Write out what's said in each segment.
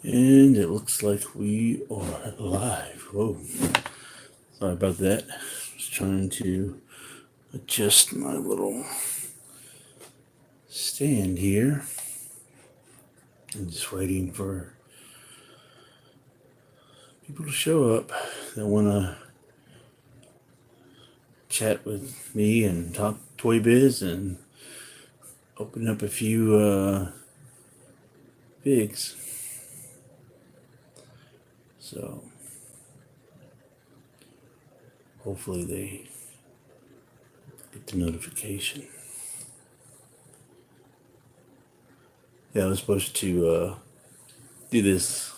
And it looks like we are live. Whoa. Sorry about that. Just trying to adjust my little stand here. I'm just waiting for people to show up that want to chat with me and talk ToyBiz and open up a few bigs. So hopefully they get the notification. Yeah, I was supposed to do this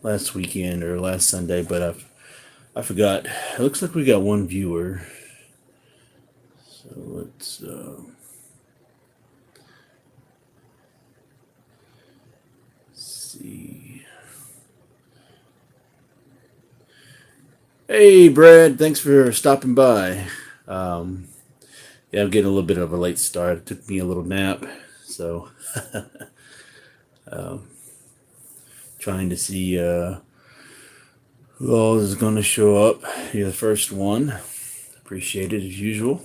last weekend or last Sunday, but I forgot. It looks like we got one viewer. So let's see. Hey, Brad, thanks for stopping by. Yeah, I'm getting a little bit of a late start. It took me a little nap, so trying to see who all is going to show up. You're the first one. Appreciate it as usual.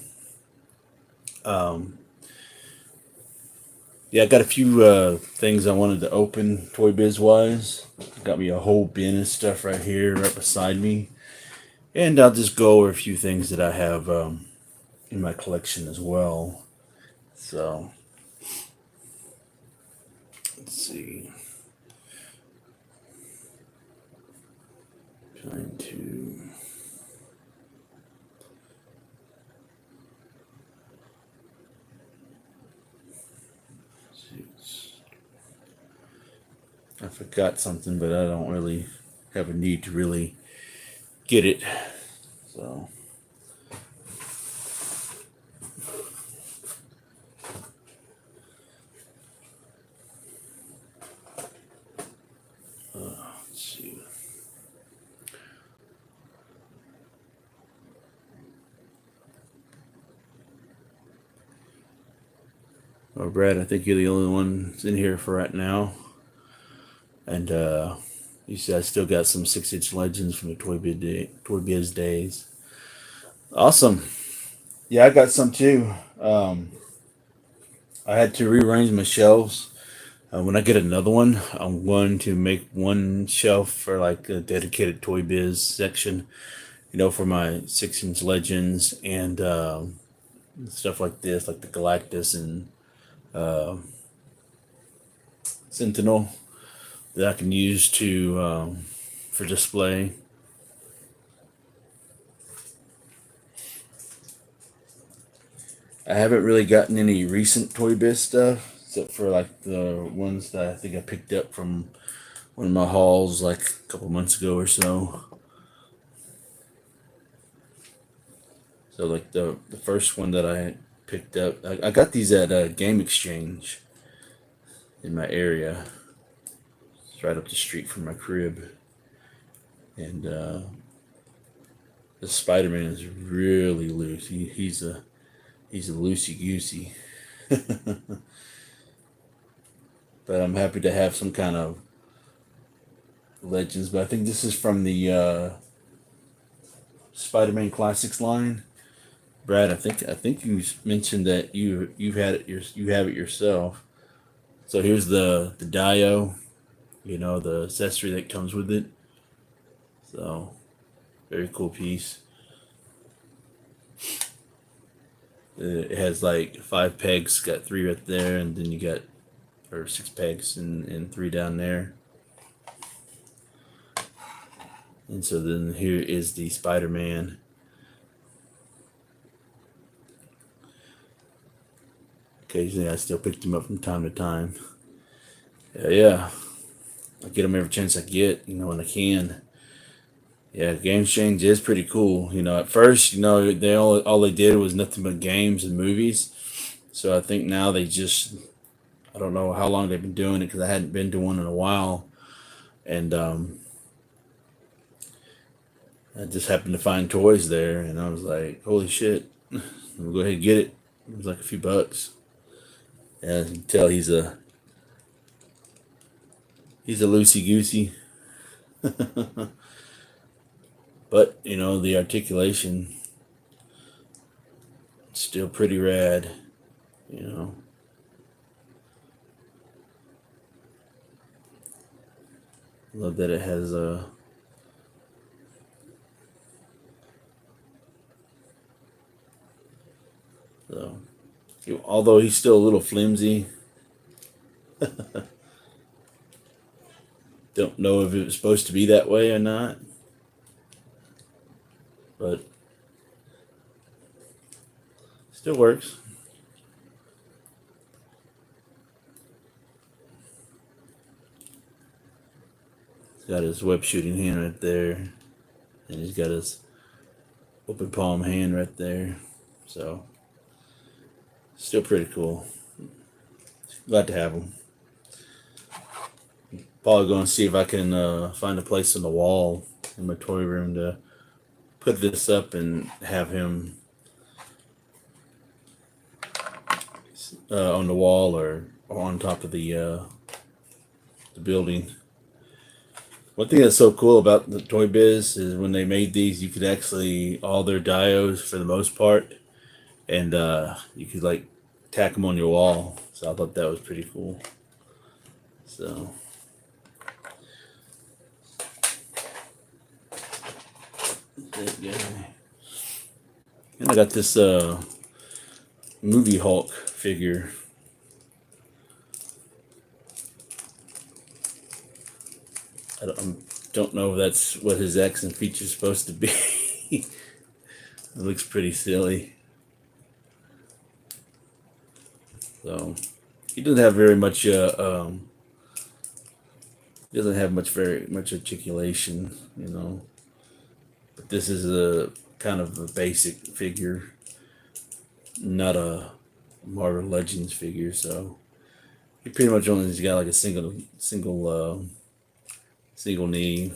Yeah, I got a few things I wanted to open ToyBiz wise. Got me a whole bin of stuff right here, right beside me. And I'll just go over a few things that I have in my collection as well. So, let's see. Trying to. I forgot something, but I don't really have a need to really get it. So. Let's see. Oh, Brad, I think you're the only one that's in here for right now. And you see, I still got some 6-inch legends from the ToyBiz days. Awesome. Yeah, I got some too. I had to rearrange my shelves. When I get another one, I'm going to make one shelf for like a dedicated ToyBiz section, for my 6-inch legends and stuff like this, like the Galactus and Sentinel that I can use to for display. I haven't really gotten any recent ToyBiz stuff, except for like the ones that I think I picked up from one of my hauls like a couple months ago or so. So like the first one that I picked up, I got these at a Game Exchange in my area. It's right up the street from my crib. And the Spiderman is really loose. He's a loosey goosey. But I'm happy to have some kind of legends. But I think this is from the Spider-Man Classics line. Brad, I think you mentioned that you have it yourself. So here's the Dio, the accessory that comes with it. So very cool piece. It has like 5 pegs, got 3 right there, and then you got 6 pegs and 3 down there. And so then here is the Spider-Man. Occasionally I still pick them up from time to time. Yeah. I get them every chance I get, when I can. Yeah, Game Exchange is pretty cool. At first, they all they did was nothing but games and movies. So I think now I don't know how long they've been doing it because I hadn't been to one in a while. And I just happened to find toys there, and I was like, holy shit, we'll go ahead and get it. It was like a few bucks. Yeah, you can tell he's a He's a loosey goosey, but you know the articulation still pretty rad. You know, love that it has a. So, although he's still a little flimsy, don't know if it was supposed to be that way or not, but still works. He's got his web shooting hand right there, and he's got his open palm hand right there. So, still pretty cool. Glad to have him. Probably going to see if I can find a place on the wall in my toy room to put this up and have him on the wall or on top of the building. One thing that's so cool about the ToyBiz is when they made these, you could actually all their dios for the most part, and you could like tack them on your wall. So I thought that was pretty cool. So. That guy. And I got this movie Hulk figure. I don't know if that's what his accent feature is supposed to be. It looks pretty silly. So he doesn't have very much. He doesn't have very much articulation, you know. But this is a kind of a basic figure, not a Marvel Legends figure. So he pretty much only has got like a single knee,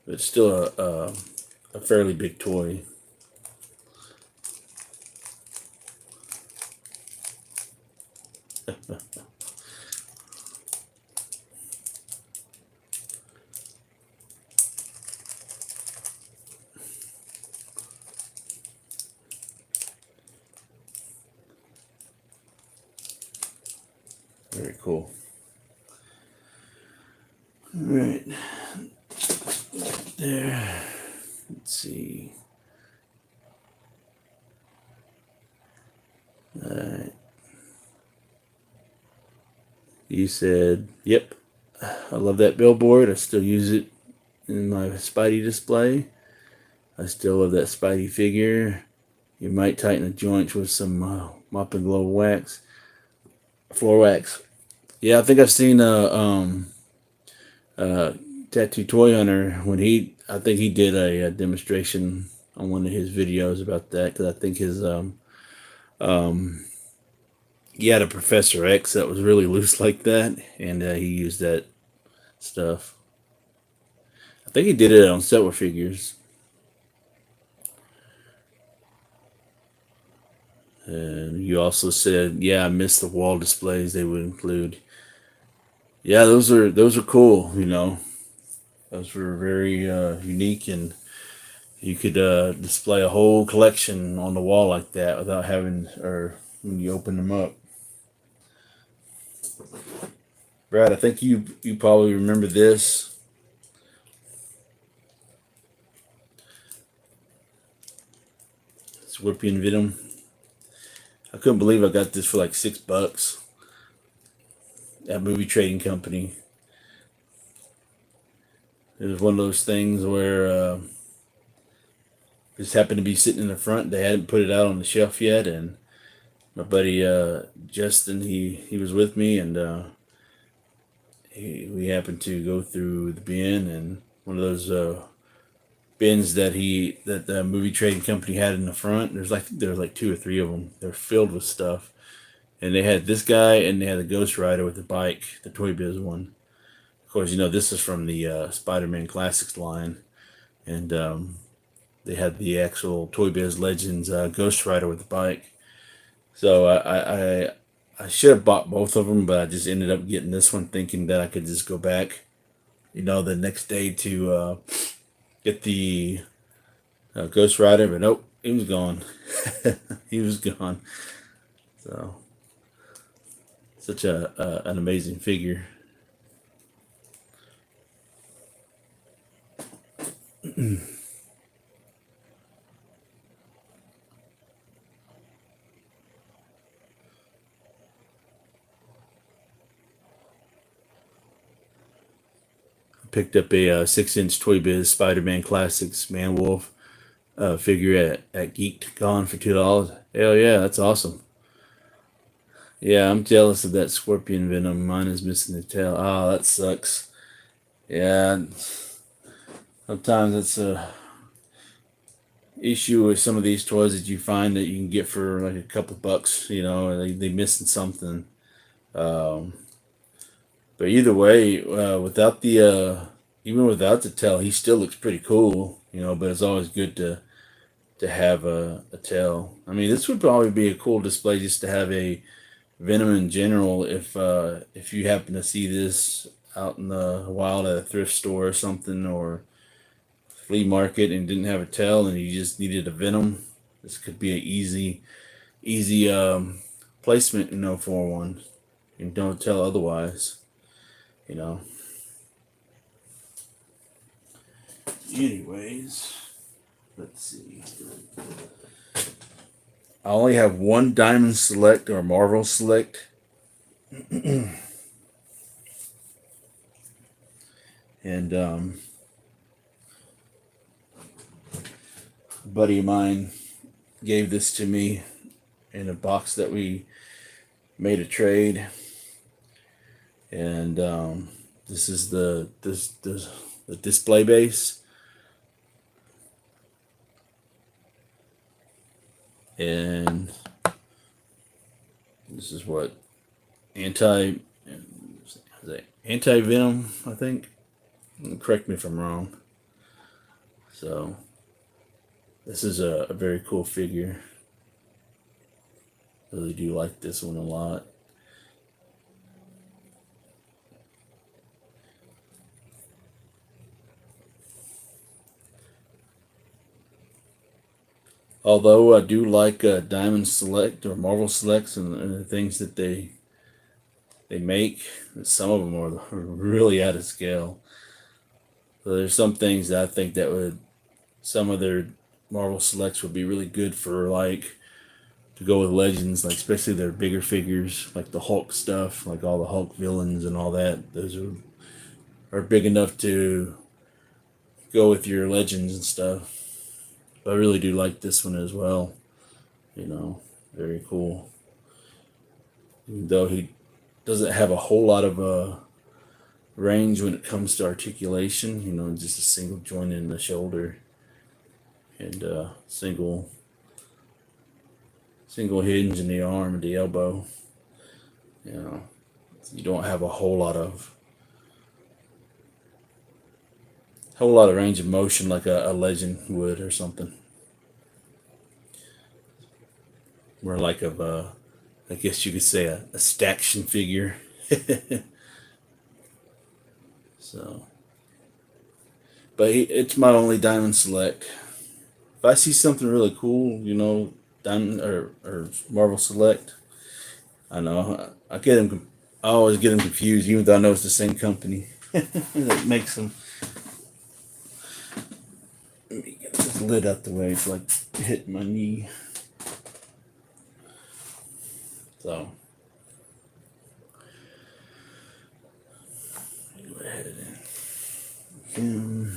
but it's still a fairly big toy. Very cool. All right, there. Let's see. All right. You said, "Yep, I love that billboard. I still use it in my Spidey display. I still love that Spidey figure. You might tighten the joints with some Mop and Glow wax, floor wax." Yeah, I think I've seen Tattoo Toy Hunter when I think he did a demonstration on one of his videos about that, because I think his he had a Professor X that was really loose like that, and he used that stuff. I think he did it on several figures. And you also said, yeah, I missed the wall displays they would include. Yeah, those are cool. You know, those were very unique, and you could display a whole collection on the wall like that without having, or when you open them up. Brad, I think you probably remember this. It's Whippy and Venom. I couldn't believe I got this for like $6 at Movie Trading Company. It was one of those things where just happened to be sitting in the front. They hadn't put it out on the shelf yet, and my buddy Justin, he was with me, and we happened to go through the bin, and one of those bins that the Movie Trading Company had in the front. There was like two or three of them. They're filled with stuff, and they had this guy, and they had the Ghost Rider with the bike, the ToyBiz one. Of course, you know this is from the Spider-Man Classics line, and they had the actual ToyBiz Legends Ghost Rider with the bike. So I I should have bought both of them, but I just ended up getting this one thinking that I could just go back, the next day to get the Ghost Rider, but nope, he was gone. He was gone. So, such an amazing figure. Picked up a 6-inch ToyBiz Spiderman Classics Man Wolf figure at Geeked, gone for $2. Hell yeah, that's awesome. Yeah, I'm jealous of that Scorpion Venom. Mine is missing the tail. Oh, that sucks. Yeah, sometimes it's a issue with some of these toys that you find that you can get for like a couple bucks. They missing something. But either way, without the even without the tail, he still looks pretty cool. But it's always good to have a tail. I mean, this would probably be a cool display just to have a Venom in general. If you happen to see this out in the wild at a thrift store or something, or flea market, and didn't have a tail, and you just needed a Venom, this could be an easy placement, for one. And don't tell otherwise. Anyways, let's see. I only have one Diamond Select or Marvel Select. And a buddy of mine gave this to me in a box that we made a trade. And this is the display base. And this is what anti-venom, I think. Correct me if I'm wrong. So this is a very cool figure. Really do like this one a lot. Although I do like Diamond Select or Marvel Selects and the things that they make, some of them are really out of scale. So there's some things that I think that some of their Marvel Selects would be really good for, like, to go with Legends, like especially their bigger figures, like the Hulk stuff, like all the Hulk villains and all that. Those are big enough to go with your Legends and stuff. But I really do like this one as well. Very cool. Even though he doesn't have a whole lot of range when it comes to articulation, just a single joint in the shoulder and single hinge in the arm and the elbow. You don't have a whole lot of range of motion like a Legend would or something. More like I guess you could say a staction figure. So, but it's my only Diamond Select. If I see something really cool, Diamond or Marvel Select, I know I always get them confused, even though I know it's the same company that makes them. Let me get this lid out the way. It's like hitting my knee. So, go ahead and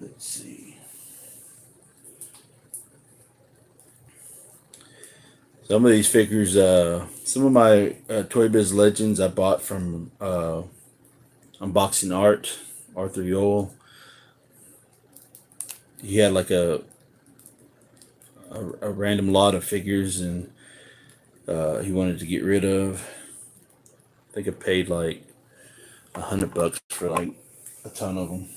let's see. Some of these figures, some of my ToyBiz Legends I bought from Unboxing Art, Arthur Yoel. He had like a random lot of figures, and he wanted to get rid of. I think I paid like $100 for like a ton of them.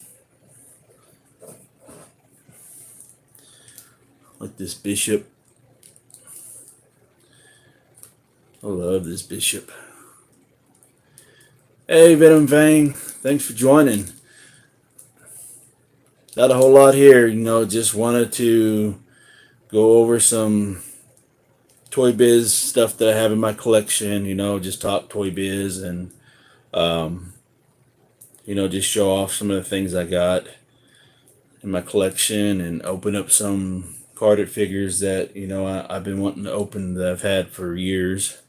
Like this Bishop. I love this Bishop. Hey, Venom Fang. Thanks for joining. Not a whole lot here, just wanted to go over some ToyBiz stuff that I have in my collection, just talk ToyBiz and, just show off some of the things I got in my collection and open up some carded figures that, I've been wanting to open that I've had for years,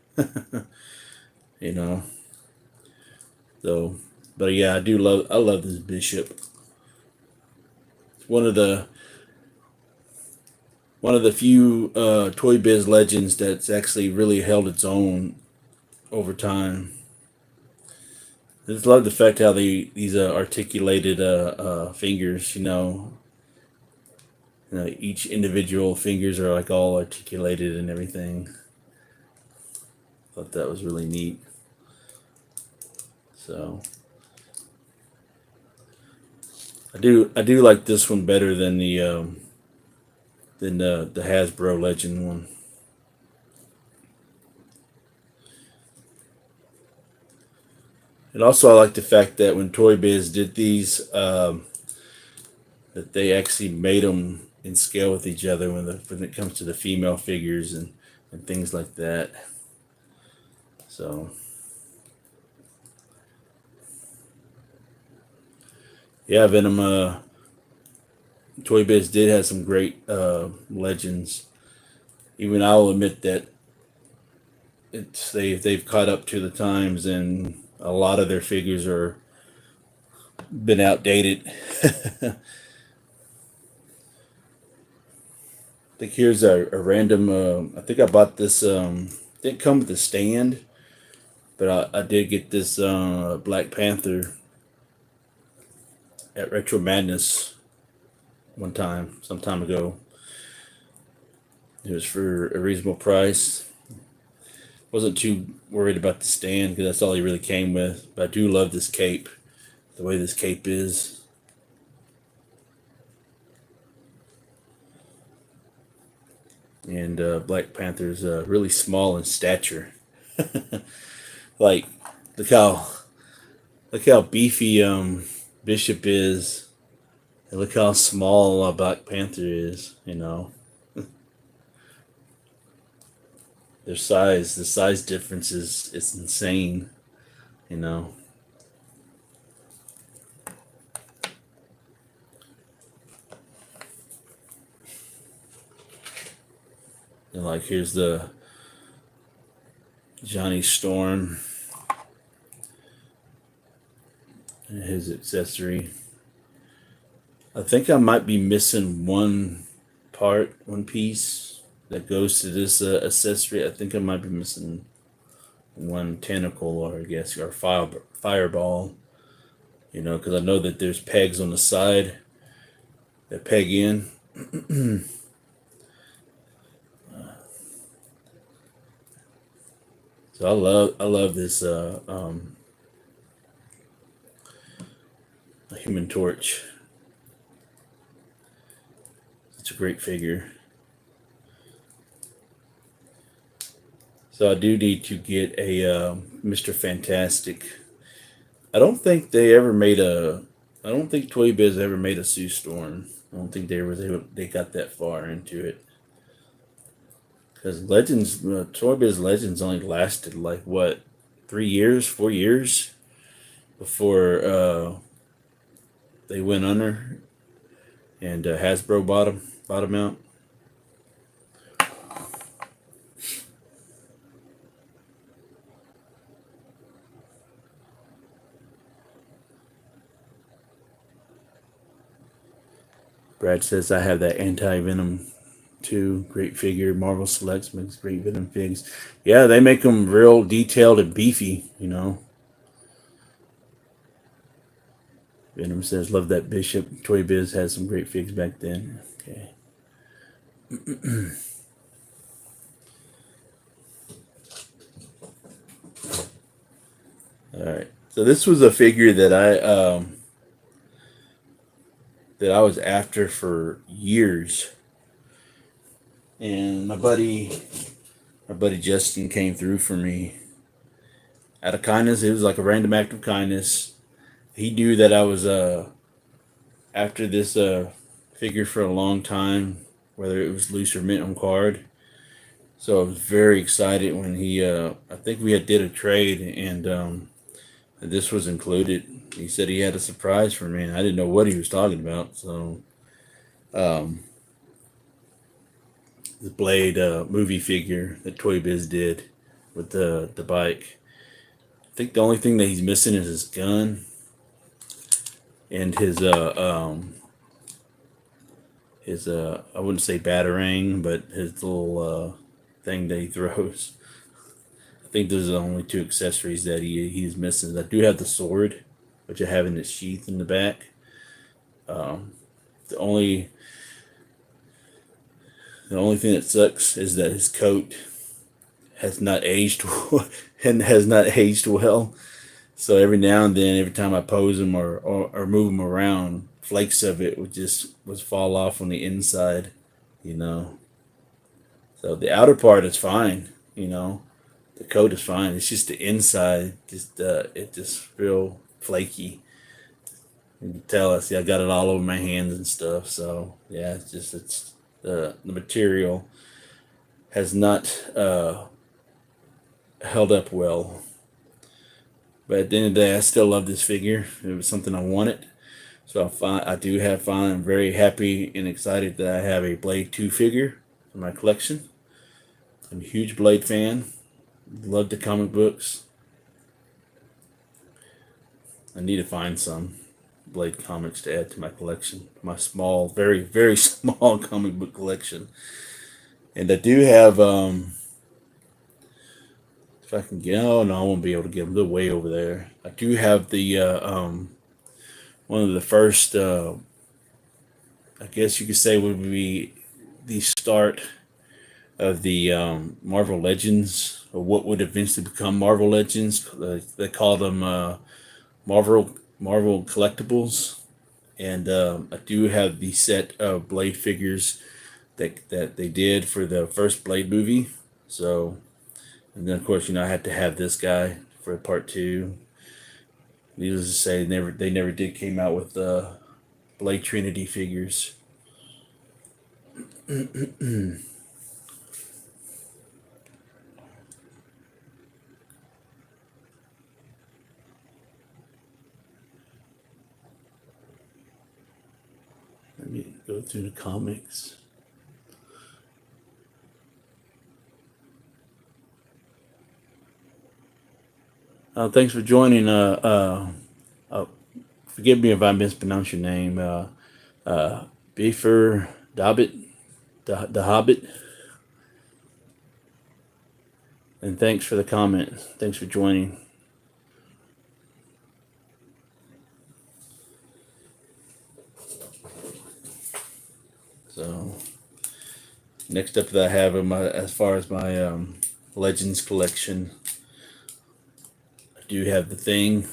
So, but yeah, I love this Bishop. It's one of the few ToyBiz legends that's actually really held its own over time. I just love the fact how these articulated fingers, each individual fingers are like all articulated and everything. Thought that was really neat. So I do like this one better than the Hasbro Legend one. And also I like the fact that when ToyBiz did these, that they actually made them in scale with each other when it comes to the female figures and things like that. So yeah, Venom, ToyBiz did have some great legends. Even I'll admit that they've caught up to the times, and a lot of their figures are been outdated. I think here's a random. I think I bought this. Didn't come with a stand, but I did get this Black Panther at Retro Madness some time ago. It was for a reasonable price. Wasn't too worried about the stand because that's all he really came with. But I do love this cape, the way this cape is. And Black Panther's really small in stature. Like, look how beefy Bishop is, and look how small Black Panther is. The size difference is insane. And like, here's the Johnny Storm and his accessory. I think I might be missing one piece that goes to this accessory. I think I might be missing one tentacle, or I guess, or fireball. Because I know that there's pegs on the side that peg in. So I love this Human Torch. It's a great figure. So I do need to get a Mr. Fantastic. I don't think ToyBiz ever made a Sue Storm. I don't think they got that far into it. Because ToyBiz Legends only lasted like, what, 3 years, 4 years before they went under and Hasbro bought them out. Brad says I have that Anti-Venom 2. Great figure. Marvel Selects makes great Venom figs. Yeah, they make them real detailed and beefy, Venom says, love that Bishop. ToyBiz has some great figs back then. Okay. All right. So this was a figure that I was after for years, and my buddy Justin came through for me out of kindness. It was like a random act of kindness. He knew that I was after this figure for a long time, whether it was loose or mint on card. So I was very excited when he I think we had did a trade, and this was included. He said he had a surprise for me, and I didn't know what he was talking about. So um, the Blade movie figure that ToyBiz did with the bike. I think the only thing that he's missing is his gun and his I wouldn't say batarang, but his little thing that he throws. I think those are the only two accessories that he's missing. I do have the sword, which I have in its sheath in the back. The only thing that sucks is that his coat has not aged and has not aged well. So every now and then, every time I pose him or move him around, flakes of it would fall off on the inside, you know. So the outer part is fine, you know. The coat is fine. It's just the inside, it just real flaky. You can tell I got it all over my hands and stuff. So yeah, it's the material has not held up well. But at the end of the day, I still love this figure. It was something I wanted. So I'm very happy and excited that I have a Blade 2 figure in my collection. I'm a huge Blade fan. Love the comic books. I need to find some Blade comics to add to my collection. My small, very, very small comic book collection. And I do have, if I can get, oh no, I won't be able to get them. They're way over there. I do have the, one of the first, I guess you could say would be the start of the Marvel Legends, or what would eventually become Marvel Legends. They call them Marvel Collectibles, and I do have the set of Blade figures that they did for the first Blade movie. So, and then of course I had to have this guy for part 2. Needless to say, they never did came out with Blade Trinity figures. Let me go through the comics. Thanks for joining. Forgive me if I mispronounce your name. Beefer Dobbit, the Hobbit. And thanks for the comment. Thanks for joining. So, next up that I have as far as my Legends collection, I do have the Thing.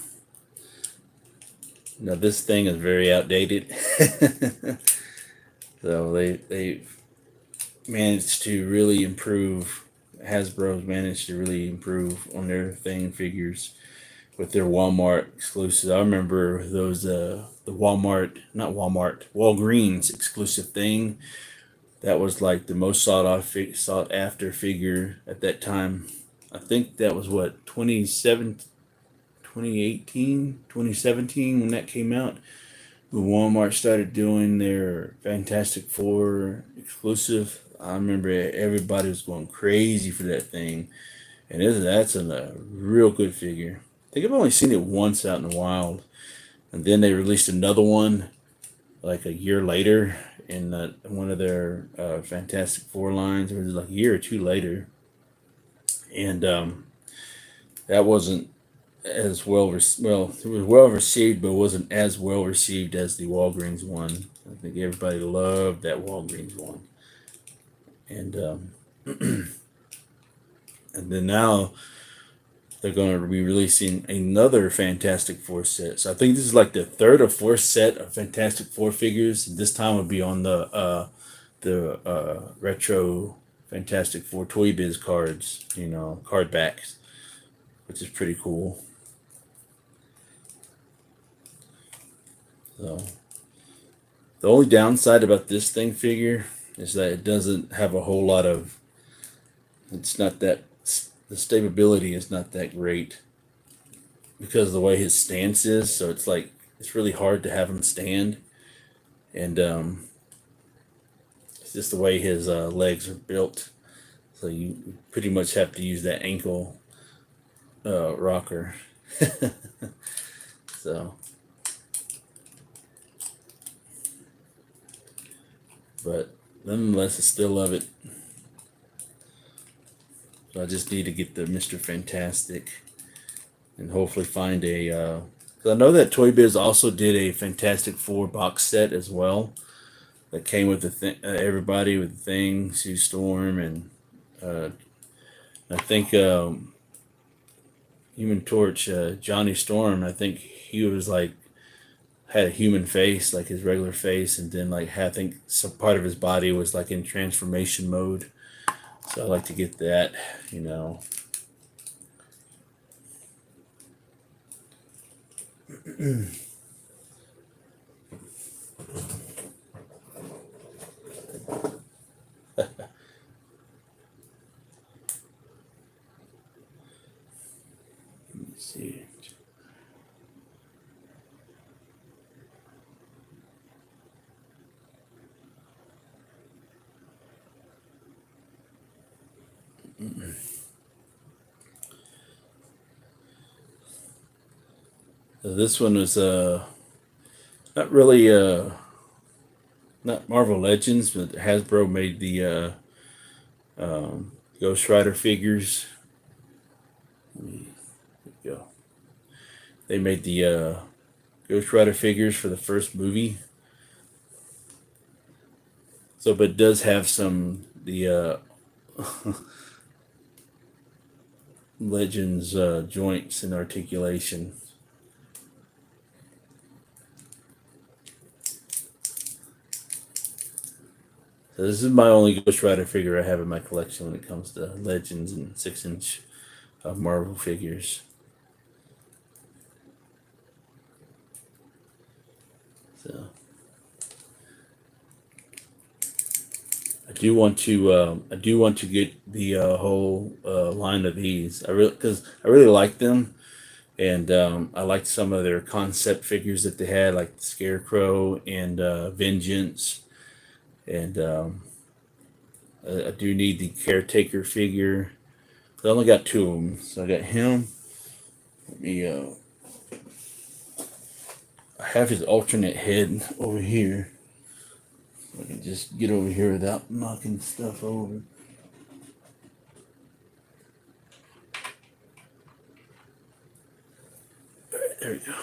Now this Thing is very outdated. So they managed to really improve. Hasbro's managed to really improve on their Thing figures with their Walmart exclusives. I remember those the Walgreens exclusive Thing. That was like the most sought after figure at that time. I think that was what 2017 when that came out. When Walmart started doing their Fantastic Four exclusive, I remember everybody was going crazy for that Thing, and that's a real good figure. I think I've only seen it once out in the wild, and then they released another one like a year later in one of their Fantastic Four lines. It was like a year or two later, and that wasn't as well. Well, it was well received, but it wasn't as well received as the Walgreens one. I think everybody loved that Walgreens one, and and then now they're going to be releasing another Fantastic Four set. So I think this is like the third or fourth set of Fantastic Four figures. This time would be on the retro Fantastic Four ToyBiz cards, card backs, which is pretty cool. So the only downside about this thing figure is that it doesn't have a whole lot of. It's not that the stability is not that great because of the way his stance is. So it's like it's really hard to have him stand, and it's just the way his legs are built. So you pretty much have to use that ankle rocker. So, but nonetheless, I still love it. So I just need to get the Mr. Fantastic and hopefully find a. Cause I know that ToyBiz also did a Fantastic Four box set as well that came with the everybody with the Thing, Sue Storm, and I think Human Torch, Johnny Storm. I think he was like had a human face, like his regular face, and then like I think some part of his body was like in transformation mode. So I like to get that, Let me see. So this one was not really not Marvel Legends, but Hasbro made the Ghost Rider figures. There we go. They made the Ghost Rider figures for the first movie. So, but it does have some the Legends joints and articulation. So this is my only Ghost Rider figure I have in my collection when it comes to Legends and 6-inch Marvel figures. So I do want to get the whole line of these. Because I really like them, and I liked some of their concept figures that they had, like the Scarecrow and Vengeance. And I do need the Caretaker figure. I only got two of them, so I got him. Let me. I have his alternate head over here. I can just get over here without knocking stuff over. All right, there we go.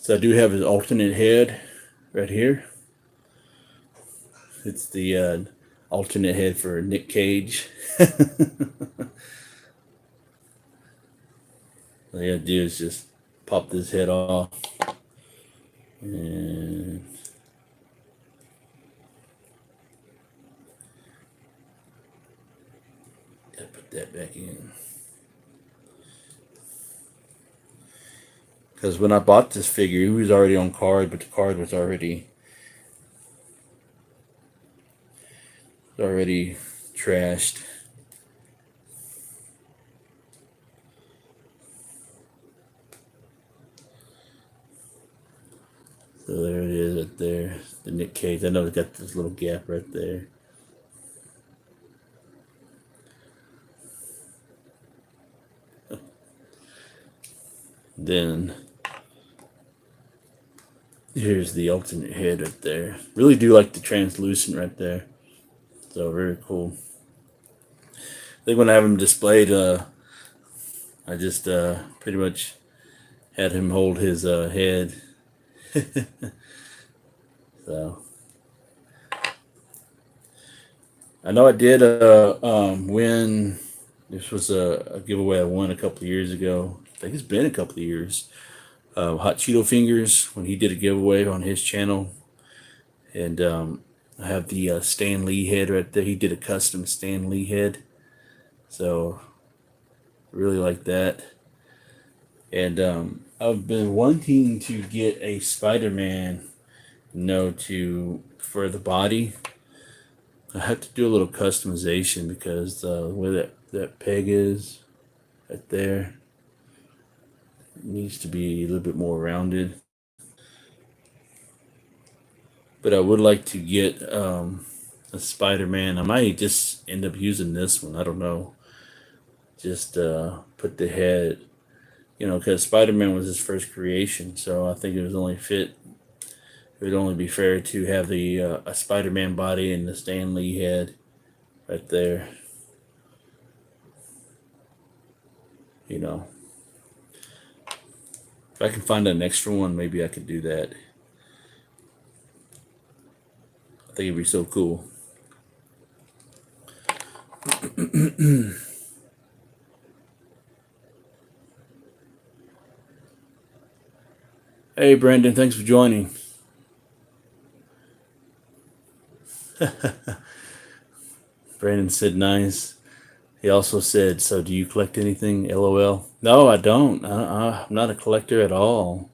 So I do have his alternate head right here. It's the alternate head for Nick Cage. All you gotta do is just pop this head off. And gotta put that back in. Because when I bought this figure, he was already on card, but the card was already trashed. So there it is right there, the Nick Cage. I know it's got this little gap right there. Then here's the alternate head right there. Really do like the translucent right there. So very cool. I think when I have him displayed, I just pretty much had him hold his head. So I know I did win This was a giveaway I won a couple of years ago. I think it's been a couple of years. Hot Cheeto Fingers, when he did a giveaway on his channel. And I have the Stan Lee head right there. He did a custom Stan Lee head. So, really like that. And I've been wanting to get a Spider-Man, for the body. I have to do a little customization because the way that peg is right there, it needs to be a little bit more rounded. But I would like to get a Spider-Man. I might just end up using this one. I don't know. Just put the head, because Spider-Man was his first creation. So I think it was only fit. It would only be fair to have the a Spider-Man body and the Stan Lee head right there. If I can find an extra one, maybe I could do that. I think it'd be so cool. Hey, Brandon, thanks for joining. Brandon said nice. He also said, so do you collect anything? LOL. No, I don't. I'm not a collector at all.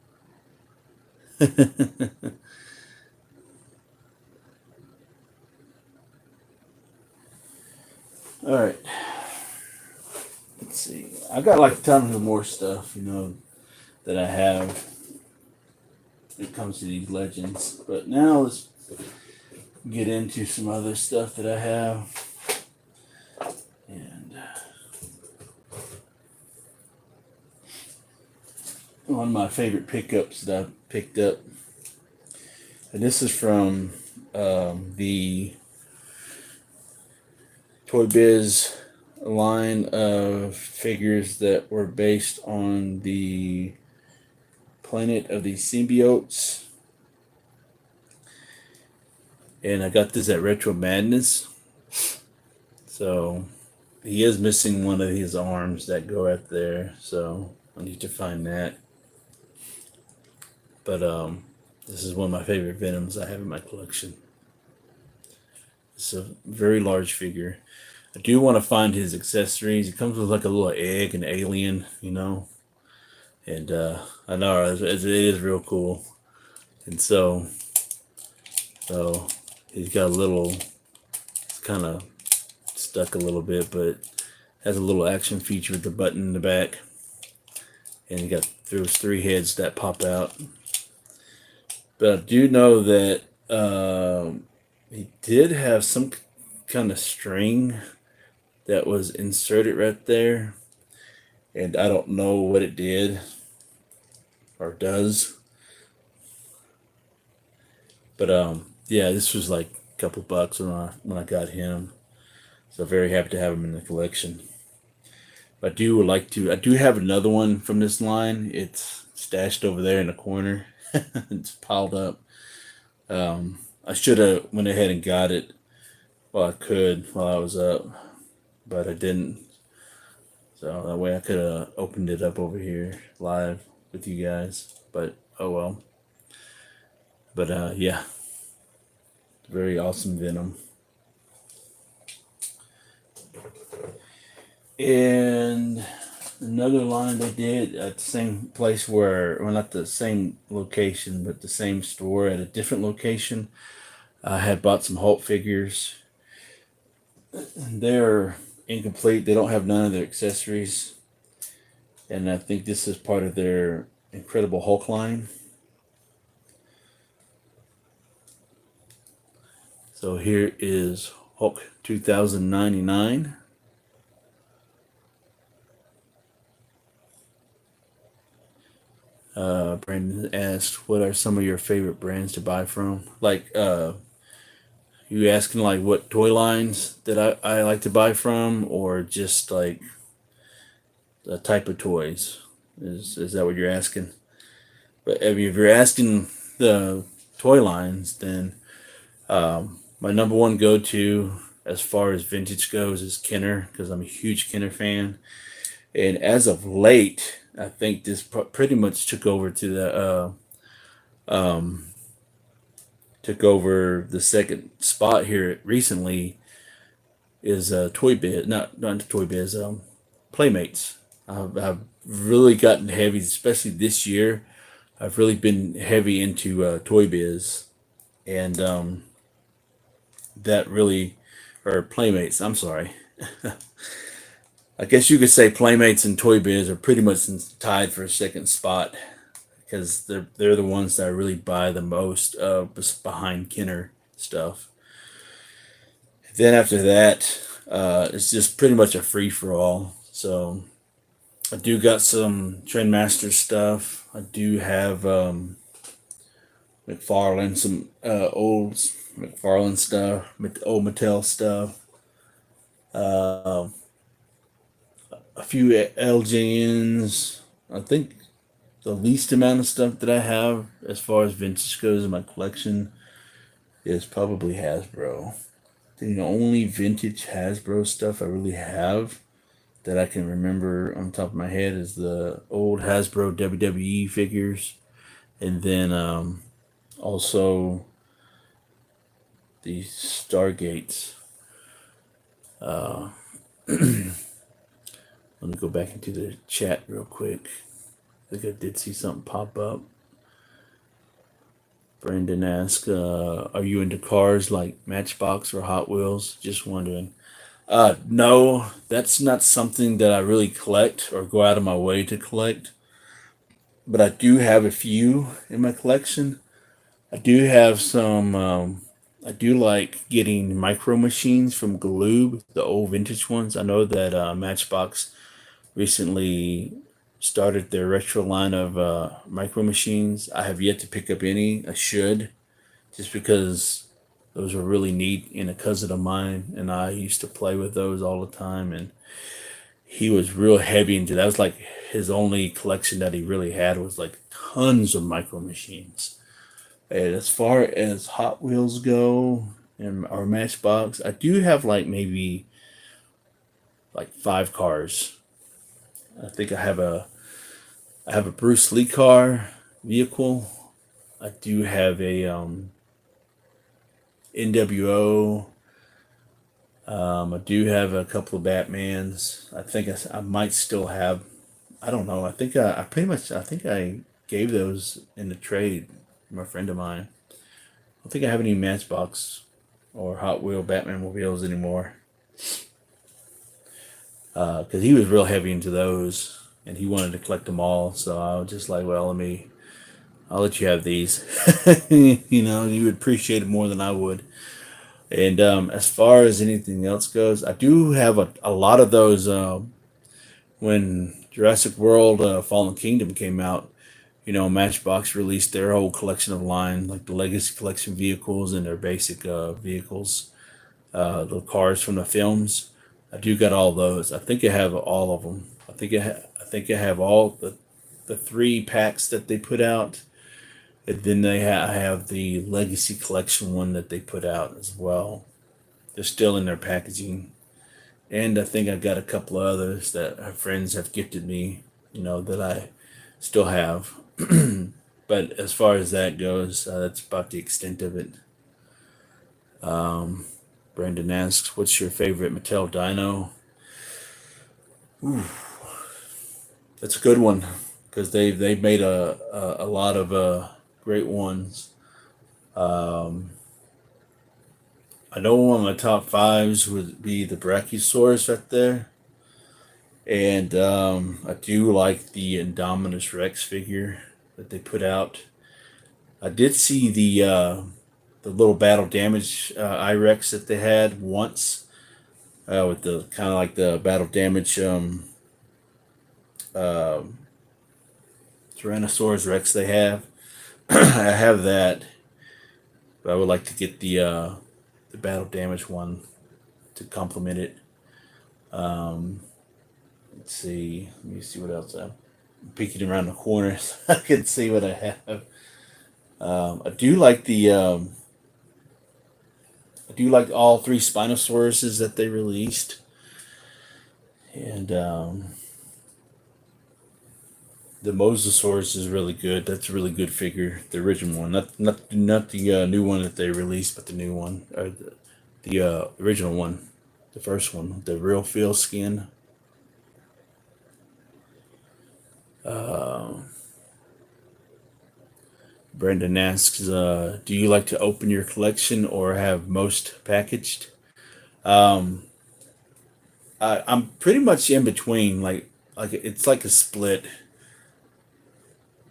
All right. Let's see. I got like tons of more stuff, that I have when it comes to these legends. But now let's get into some other stuff that I have. And one of my favorite pickups that I picked up. And this is from the ToyBiz line of figures that were based on the Planet of the Symbiotes. And I got this at Retro Madness. So he is missing one of his arms that go right there. So I need to find that. But this is one of my favorite Venoms I have in my collection. It's a very large figure. I do want to find his accessories. It comes with like a little egg, an alien, And I know it is real cool. And so he's got a little, it's kind of stuck a little bit, but has a little action feature with the button in the back. And he got those 3 heads that pop out. But I do know that he did have some kind of string that was inserted right there. And I don't know what it did or does. But yeah, this was like a couple bucks when I got him. So very happy to have him in the collection. But I do have another one from this line. It's stashed over there in the corner. It's piled up. I should have went ahead and got it while I was up, but I didn't. So that way I could have opened it up over here live with you guys. But oh well. But yeah, very awesome Venom. And another line they did at the same place well, not the same location, but the same store at a different location. I had bought some Hulk figures. They're incomplete. They don't have none of their accessories. And I think this is part of their Incredible Hulk line. So here is Hulk 2099. Brandon asked, what are some of your favorite brands to buy from? Like, you asking like what toy lines that I like to buy from, or just like the type of toys? Is that what you're asking? But if you're asking the toy lines, then my number one go-to as far as vintage goes is Kenner, because I'm a huge Kenner fan. And as of late, I think this pretty much took over the second spot here recently is ToyBiz, not ToyBiz, Playmates. I've really gotten heavy, especially this year. I've really been heavy into ToyBiz, and that really, or Playmates. I'm sorry. I guess you could say Playmates and ToyBiz are pretty much tied for a second spot because they're the ones that I really buy the most behind Kenner stuff. Then after that, it's just pretty much a free for all. So I do got some Trendmaster stuff. I do have McFarlane, some old McFarlane stuff, old Mattel stuff. Uh, a few LJNs. I think the least amount of stuff that I have as far as vintage goes in my collection is probably Hasbro. The only vintage Hasbro stuff I really have that I can remember on top of my head is the old Hasbro WWE figures, and then also the Stargates. Let me go back into the chat real quick. I think I did see something pop up. Brandon asks, are you into cars like Matchbox or Hot Wheels? Just wondering. No, that's not something that I really collect or go out of my way to collect. But I do have a few in my collection. I do have some, I do like getting micro machines from Galoob, the old vintage ones. I know that Matchbox recently started their retro line of micro machines. I have yet to pick up any. I should, just because those were really neat. And a cousin of mine and I used to play with those all the time, and he was real heavy into that. That was like his only collection that he really had was like tons of micro machines. And as far as Hot Wheels go and our Matchbox, I do have like maybe like 5 cars. I think I have a Bruce Lee car vehicle. I do have a NWO. I do have a couple of Batmans. I think I might still have. I don't know. I think I pretty much. I think I gave those in the trade from a friend of mine. I don't think I have any Matchbox or Hot Wheel Batman mobiles anymore. Because he was real heavy into those, and he wanted to collect them all. So I was just like, well, I'll let you have these. You would appreciate it more than I would. And as far as anything else goes, I do have a lot of those. When Jurassic World Fallen Kingdom came out, Matchbox released their whole collection of line, like the Legacy Collection vehicles and their basic vehicles, the cars from the films. I do got all those. I think I have all of them. I think I have all the 3 packs that they put out. And then I have the Legacy Collection one that they put out as well. They're still in their packaging. And I think I got a couple of others that friends have gifted me, that I still have. But as far as that goes, that's about the extent of it. Brandon asks, what's your favorite Mattel Dino? Ooh, that's a good one, because they've made a lot of great ones. I know one of my top 5s would be the Brachiosaurus right there. And I do like the Indominus Rex figure that they put out. I did see the little battle damage I-Rex that they had once, with the kind of like the battle damage Tyrannosaurus Rex they have. I have that, but I would like to get the battle damage one to complement it. Let's see. Let me see what else I'm peeking around the corners. I can see what I have. I do like the do like all three Spinosauruses that they released, and the Mosasaurus is really good. That's a really good figure. The original one, not the new one that they released, but the new one, or the original one, the first one, the real feel skin. Brendan asks, "Do you like to open your collection or have most packaged?" Um, I'm pretty much in between. Like it's like a split.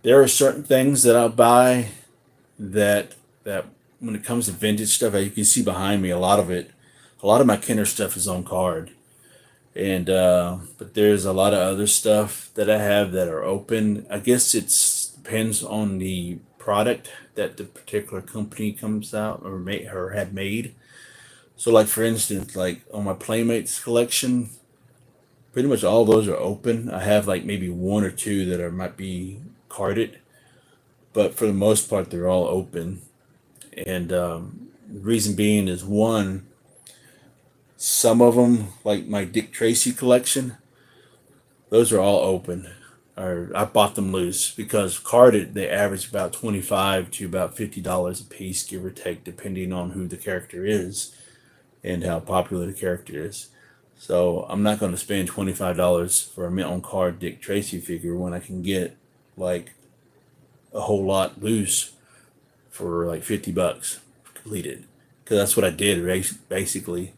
There are certain things that I'll buy that when it comes to vintage stuff, as you can see behind me, a lot of my Kenner stuff is on card, and but there's a lot of other stuff that I have that are open. I guess it depends on the product that the particular company comes out or had made. So, like for instance, like on my Playmates collection, pretty much all those are open. I have like maybe one or two that are might be carded, but for the most part, they're all open. And the reason being is one, some of them, like my Dick Tracy collection, those are all open. Or I bought them loose because carded they average about $25 to about $50 a piece, give or take, depending on who the character is and how popular the character is. So I'm not going to spend $25 for a mint on card Dick Tracy figure when I can get like a whole lot loose for like $50 completed. Because that's what I did basically.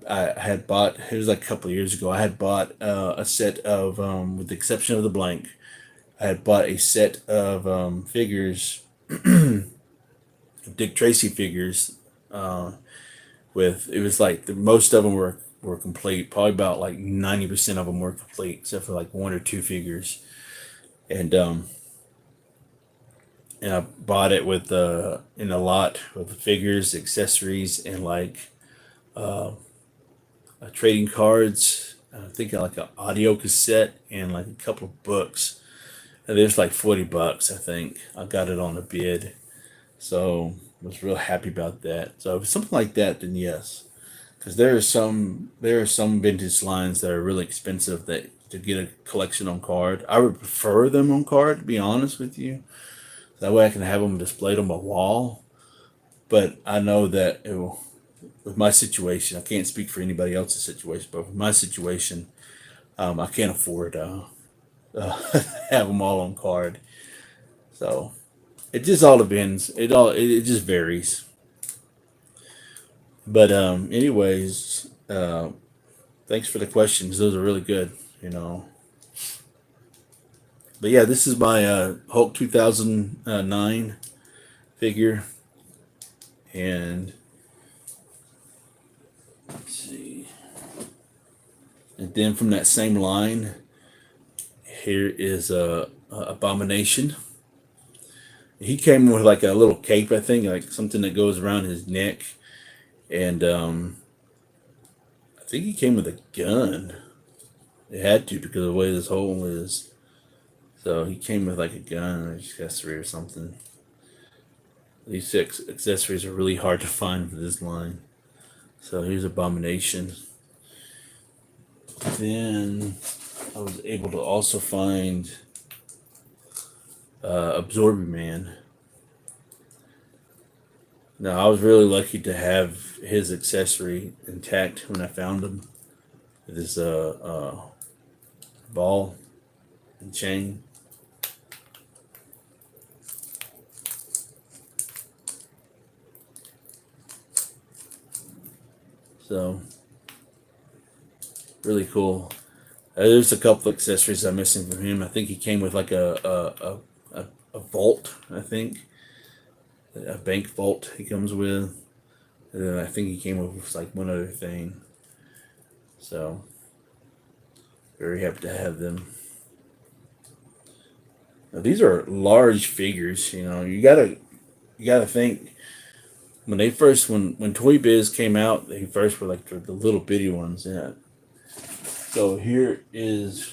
I had bought, it was like a couple of years ago, I had bought a set of, with the exception of the blank, I had bought a set of figures, Dick Tracy figures, with, it was like most of them were complete. Probably about like 90% of them were complete, except for like one or two figures. And I bought it with in a lot with the figures, accessories, and like trading cards. I think like an audio cassette and like a couple of books. And there's like $40, I think. I got it on a bid, so I was real happy about that. So if it's something like that, then yes, because there are some vintage lines that are really expensive that to get a collection on card. I would prefer them on card, to be honest with you. That way I can have them displayed on my wall. But I know that with my situation, I can't speak for anybody else's situation, but with my situation, I can't afford have them all on card. So it just all depends. It just varies. But anyways, thanks for the questions. Those are really good. You know. But yeah, this is my Hulk 2009 figure, and let's see. And then from that same line, here is a Abomination. He came with like a little cape, I think, like something that goes around his neck, and I think he came with a gun. It had to because of the way this hole is. So he came with like a gun or accessory or something. These accessories are really hard to find for this line. So here's Abomination. Then I was able to also find Absorbing Man. Now I was really lucky to have his accessory intact when I found him. This ball and chain. So really cool. There's a couple of accessories I'm missing from him. I think he came with like a vault. I think a bank vault he comes with. And then I think he came with like one other thing. So very happy to have them. Now, these are large figures. You know, you gotta think when ToyBiz came out, they first were like the little bitty ones. Yeah. So here is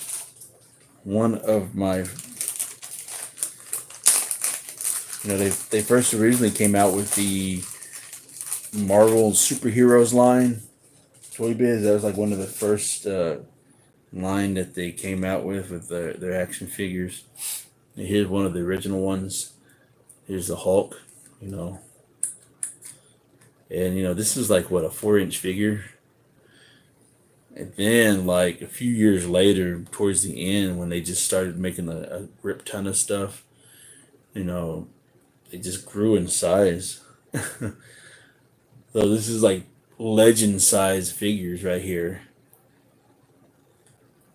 one of my. You know, they first originally came out with the Marvel superheroes line. ToyBiz, that was like one of the first line that they came out with their action figures. And here's one of the original ones. Here's the Hulk, you know. And, you know, this is like, what, a 4-inch figure? And then, like, a few years later, towards the end, when they just started making a rip ton of stuff, you know, they just grew in size. So this is like legend size figures right here.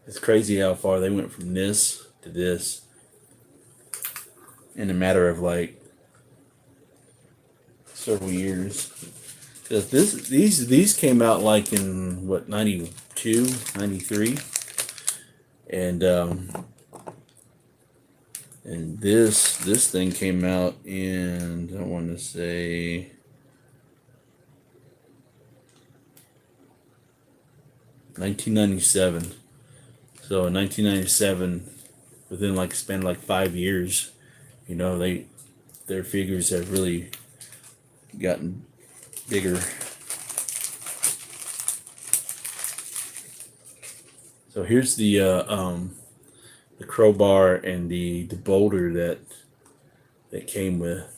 It's crazy how far they went from this to this in a matter of like several years. Because these came out like in what, 92, 93, and this thing came out in, I want to say, 1997. So in 1997, within like a span of like 5 years, you know, their figures have really gotten bigger. So here's the crowbar and the boulder that came with.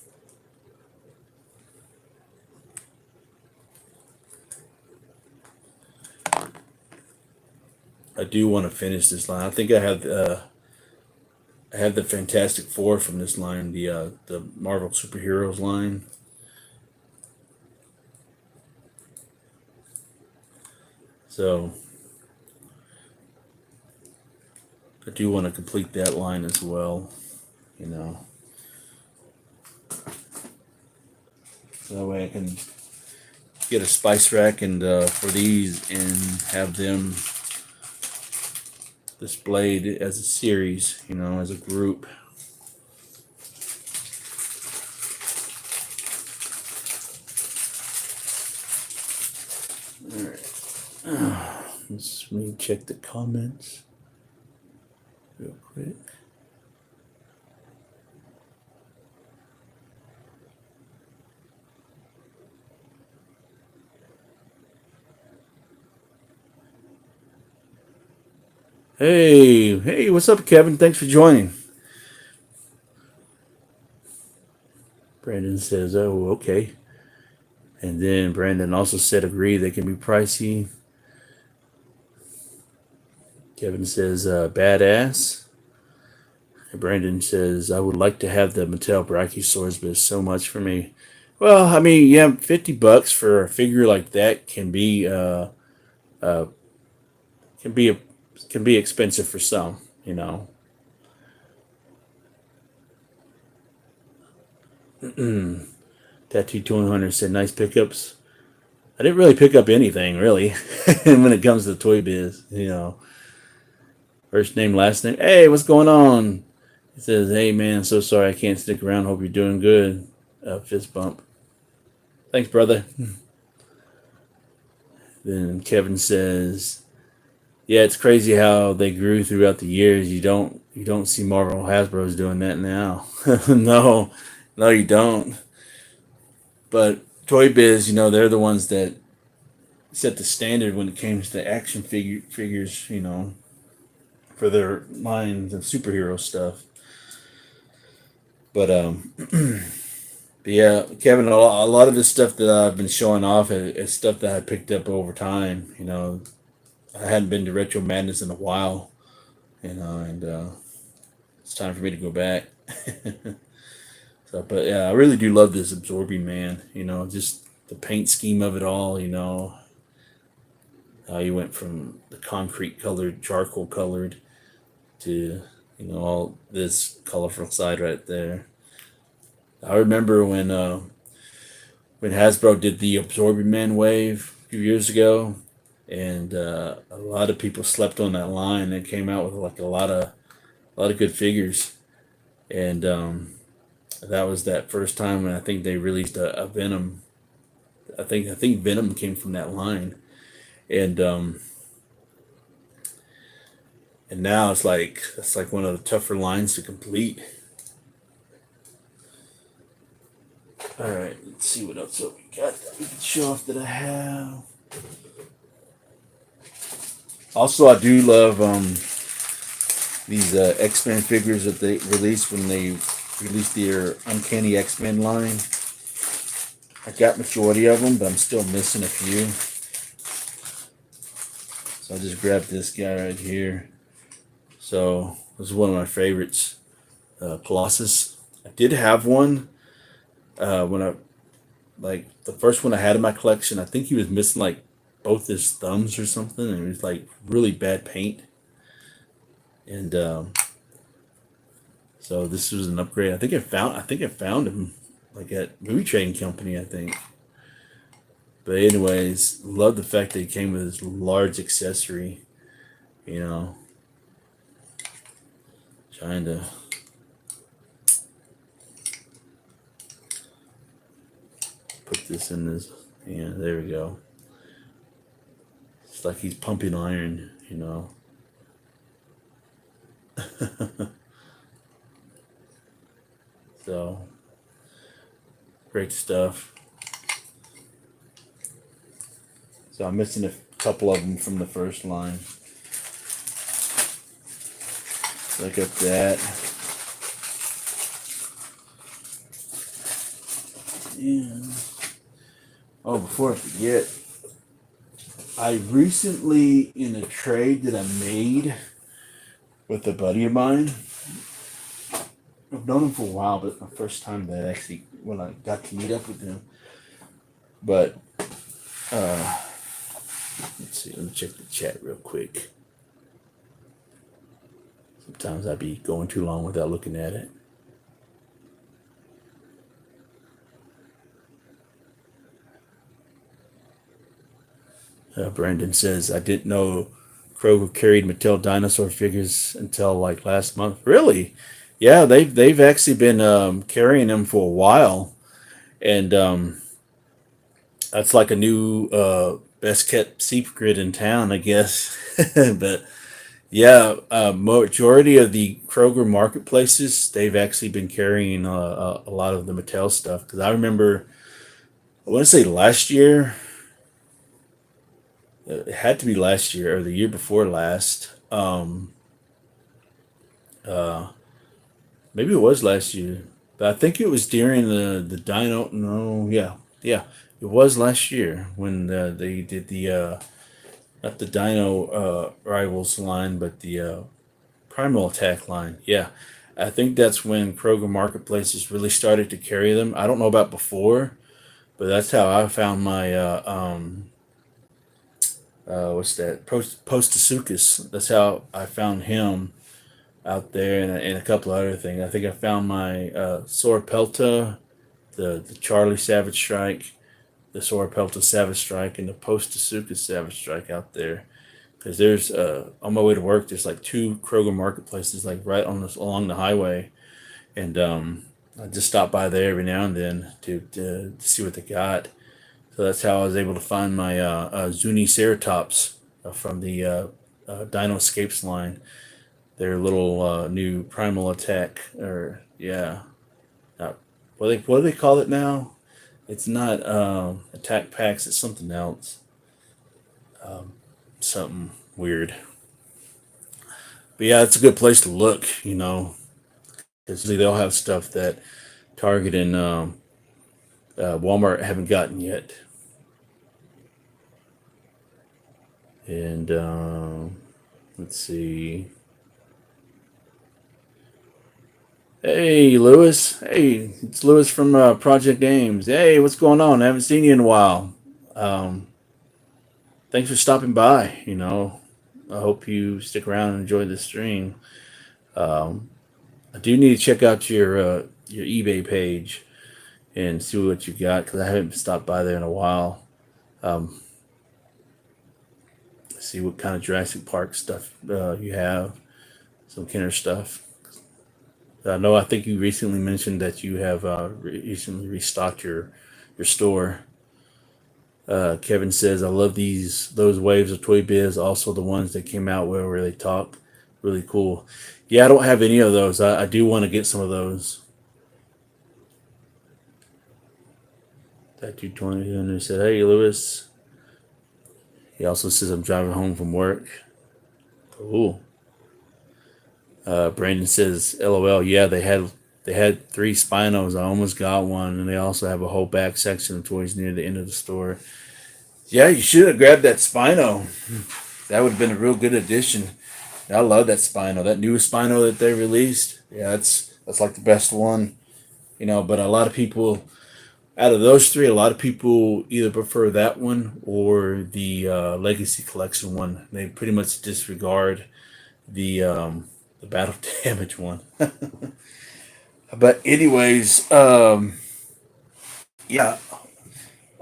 I do want to finish this line. I think I have the Fantastic Four from this line, the Marvel superheroes line. So I do want to complete that line as well, you know. So that way I can get a spice rack and for these and have them displayed as a series, you know, as a group. All right. Let me check the comments real quick. Hey, what's up, Kevin? Thanks for joining. Brandon says, oh, okay. And then Brandon also said, agree, they can be pricey. Kevin says, badass. And Brandon says, I would like to have the Mattel Brachiosaurus, but it's so much for me. Well, I mean, yeah, $50 for a figure like that can be expensive for some, you know. Tattoo 200 said, nice pickups. I didn't really pick up anything, really, when it comes to ToyBiz, you know. First name, last name. Hey, what's going on? He says, hey, man, so sorry I can't stick around. Hope you're doing good. Fist bump. Thanks, brother. Then Kevin says, yeah, it's crazy how they grew throughout the years. You don't see Marvel Hasbro's doing that now. No, you don't. But ToyBiz, you know, they're the ones that set the standard when it comes to action figures, you know, for their lines of superhero stuff. But but yeah, Kevin, a lot of this stuff that I've been showing off is stuff that I picked up over time. You know, I hadn't been to Retro Madness in a while, you know, and it's time for me to go back. So, but yeah, I really do love this Absorbing Man. You know, just the paint scheme of it all. You know, how you went from the concrete colored, charcoal colored, to, you know, all this colorful side right there. I remember when Hasbro did the Absorbing Man wave a few years ago, and a lot of people slept on that line. It came out with like a lot of good figures, and that was that first time when I think they released a Venom. I think Venom came from that line, and now it's like one of the tougher lines to complete. All right, let's see what else we got that we can show off that I have. Also, I do love these X-Men figures that they released when they released their Uncanny X-Men line. I got majority of them, but I'm still missing a few. So I just grabbed this guy right here. So this is one of my favorites, Colossus. I did have one when I, like, the first one I had in my collection. I think he was missing like both his thumbs or something, and it was like really bad paint. And so this was an upgrade. I think I found him like at Movie Trading Company, I think. But anyways, love the fact that he came with his large accessory. You know, trying to put this in this. Yeah, there we go. It's like he's pumping iron, you know. So great stuff. So I'm missing a couple of them from the first line. Look at that. Yeah. Oh, before I forget, I recently, in a trade that I made with a buddy of mine, I've known him for a while, but it's my first time that actually, when I got to meet up with him. But, let's see, let me check the chat real quick. Sometimes I'd be going too long without looking at it. Brandon says, I didn't know Kroger carried Mattel dinosaur figures until like last month. Really? Yeah, they've actually been carrying them for a while. And that's like a new best kept secret in town, I guess. But yeah, majority of the Kroger marketplaces, they've actually been carrying a lot of the Mattel stuff. Because I remember, I want to say last year, it had to be last year or the year before last. Maybe it was last year, but I think it was during the Dino. No, yeah, it was last year when they did the not the Dino Rivals line, but the Primal Attack line. Yeah, I think that's when Kroger marketplaces really started to carry them. I don't know about before, but that's how I found my what's that? Postasuchus. That's how I found him out there, and a couple of other things. I think I found my Sorapelta, the Charlie Savage Strike, the Sorapelta Savage Strike, and the Postasuchus Savage Strike out there. Because there's on my way to work, there's like two Kroger marketplaces like right on this along the highway, and I just stop by there every now and then to see what they got. So that's how I was able to find my Zuni Ceratops from the Dino Escapes line. Their little new Primal Attack, or yeah, what do they call it now? It's not Attack Packs. It's something else. Something weird. But yeah, it's a good place to look, you know, because they'll have stuff that Target and Walmart haven't gotten yet. And let's see. Hey, Lewis. Hey, it's Lewis from Project Games. Hey, what's going on? I haven't seen you in a while. Thanks for stopping by. You know, I hope you stick around and enjoy the stream. I do need to check out your eBay page and see what you got, because I haven't stopped by there in a while. See what kind of Jurassic Park stuff you have. Some Kenner stuff. I think you recently mentioned that you have recently restocked your store. Kevin says, I love those waves of ToyBiz, also the ones that came out where they talk. Really cool. Yeah, I don't have any of those. I do want to get some of those. That 220 and he said, "Hey, Lewis." He also says, "I'm driving home from work." Cool. Brandon says, "LOL. Yeah, they had 3 Spinos. I almost got one, and they also have a whole back section of toys near the end of the store." Yeah, you should have grabbed that Spino. That would have been a real good addition. I love that Spino. That new Spino that they released. Yeah, that's like the best one. But a lot of people out of those three, a lot of people either prefer that one or the Legacy Collection one. They pretty much disregard the Battle Damage one. But anyways, yeah,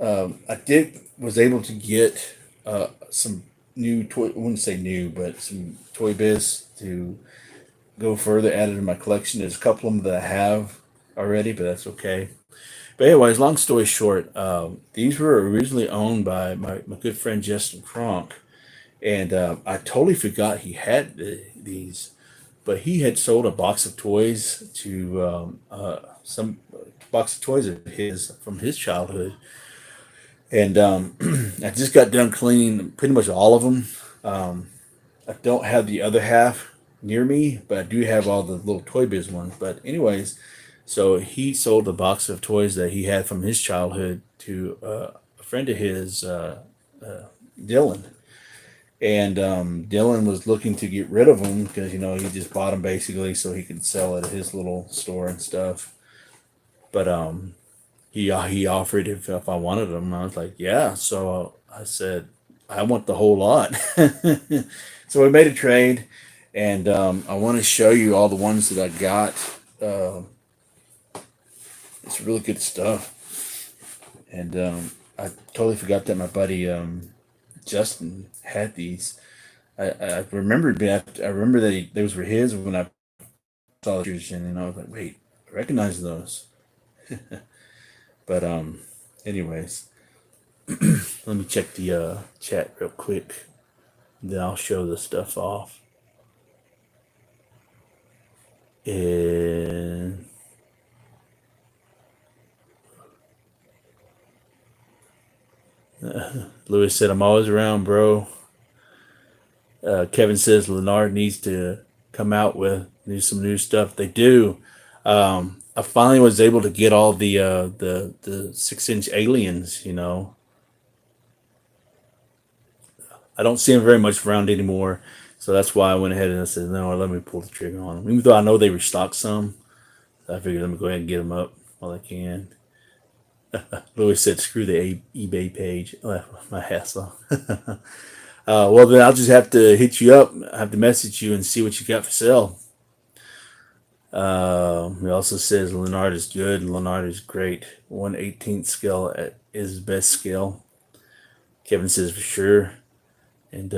I did was able to get some new toy. I wouldn't say new, but some ToyBiz to go further added to my collection. There's a couple of them that I have already, but that's okay. But anyways, long story short, these were originally owned by my good friend Justin Kronk, and I totally forgot he had these, but he had sold a box of toys to some box of toys of his from his childhood, and I just got done cleaning pretty much all of them. I don't have the other half near me, but I do have all the little Toy Biz ones. But anyways, so he sold a box of toys that he had from his childhood to a friend of his, Dylan. And Dylan was looking to get rid of them because he just bought them basically so he could sell it at his little store and stuff. But he offered if I wanted them. I was like, yeah. So I said I want the whole lot. So we made a trade, and I want to show you all the ones that I got. Uh, it's really good stuff. And I totally forgot that my buddy Justin had these. I remembered. I remember that those were his when I saw the pictures, and I was like, wait, I recognize those. But anyways, let me check the chat real quick. Then I'll show the stuff off. And Lewis said, "I'm always around, bro." Kevin says Leonard needs to come out with some new stuff. They do. I finally was able to get all the 6-inch aliens. I don't see them very much around anymore, so that's why I went ahead and I said, "No, let me pull the trigger on them." Even though I know they restocked some, I figured let me go ahead and get them up while I can. Louis said, "Screw the eBay page." Oh, my hassle. Well, then I'll just have to hit you up. I have to message you and see what you got for sale. He also says Leonard is good. Leonard is great. 1/18th scale is his best scale. Kevin says for sure. And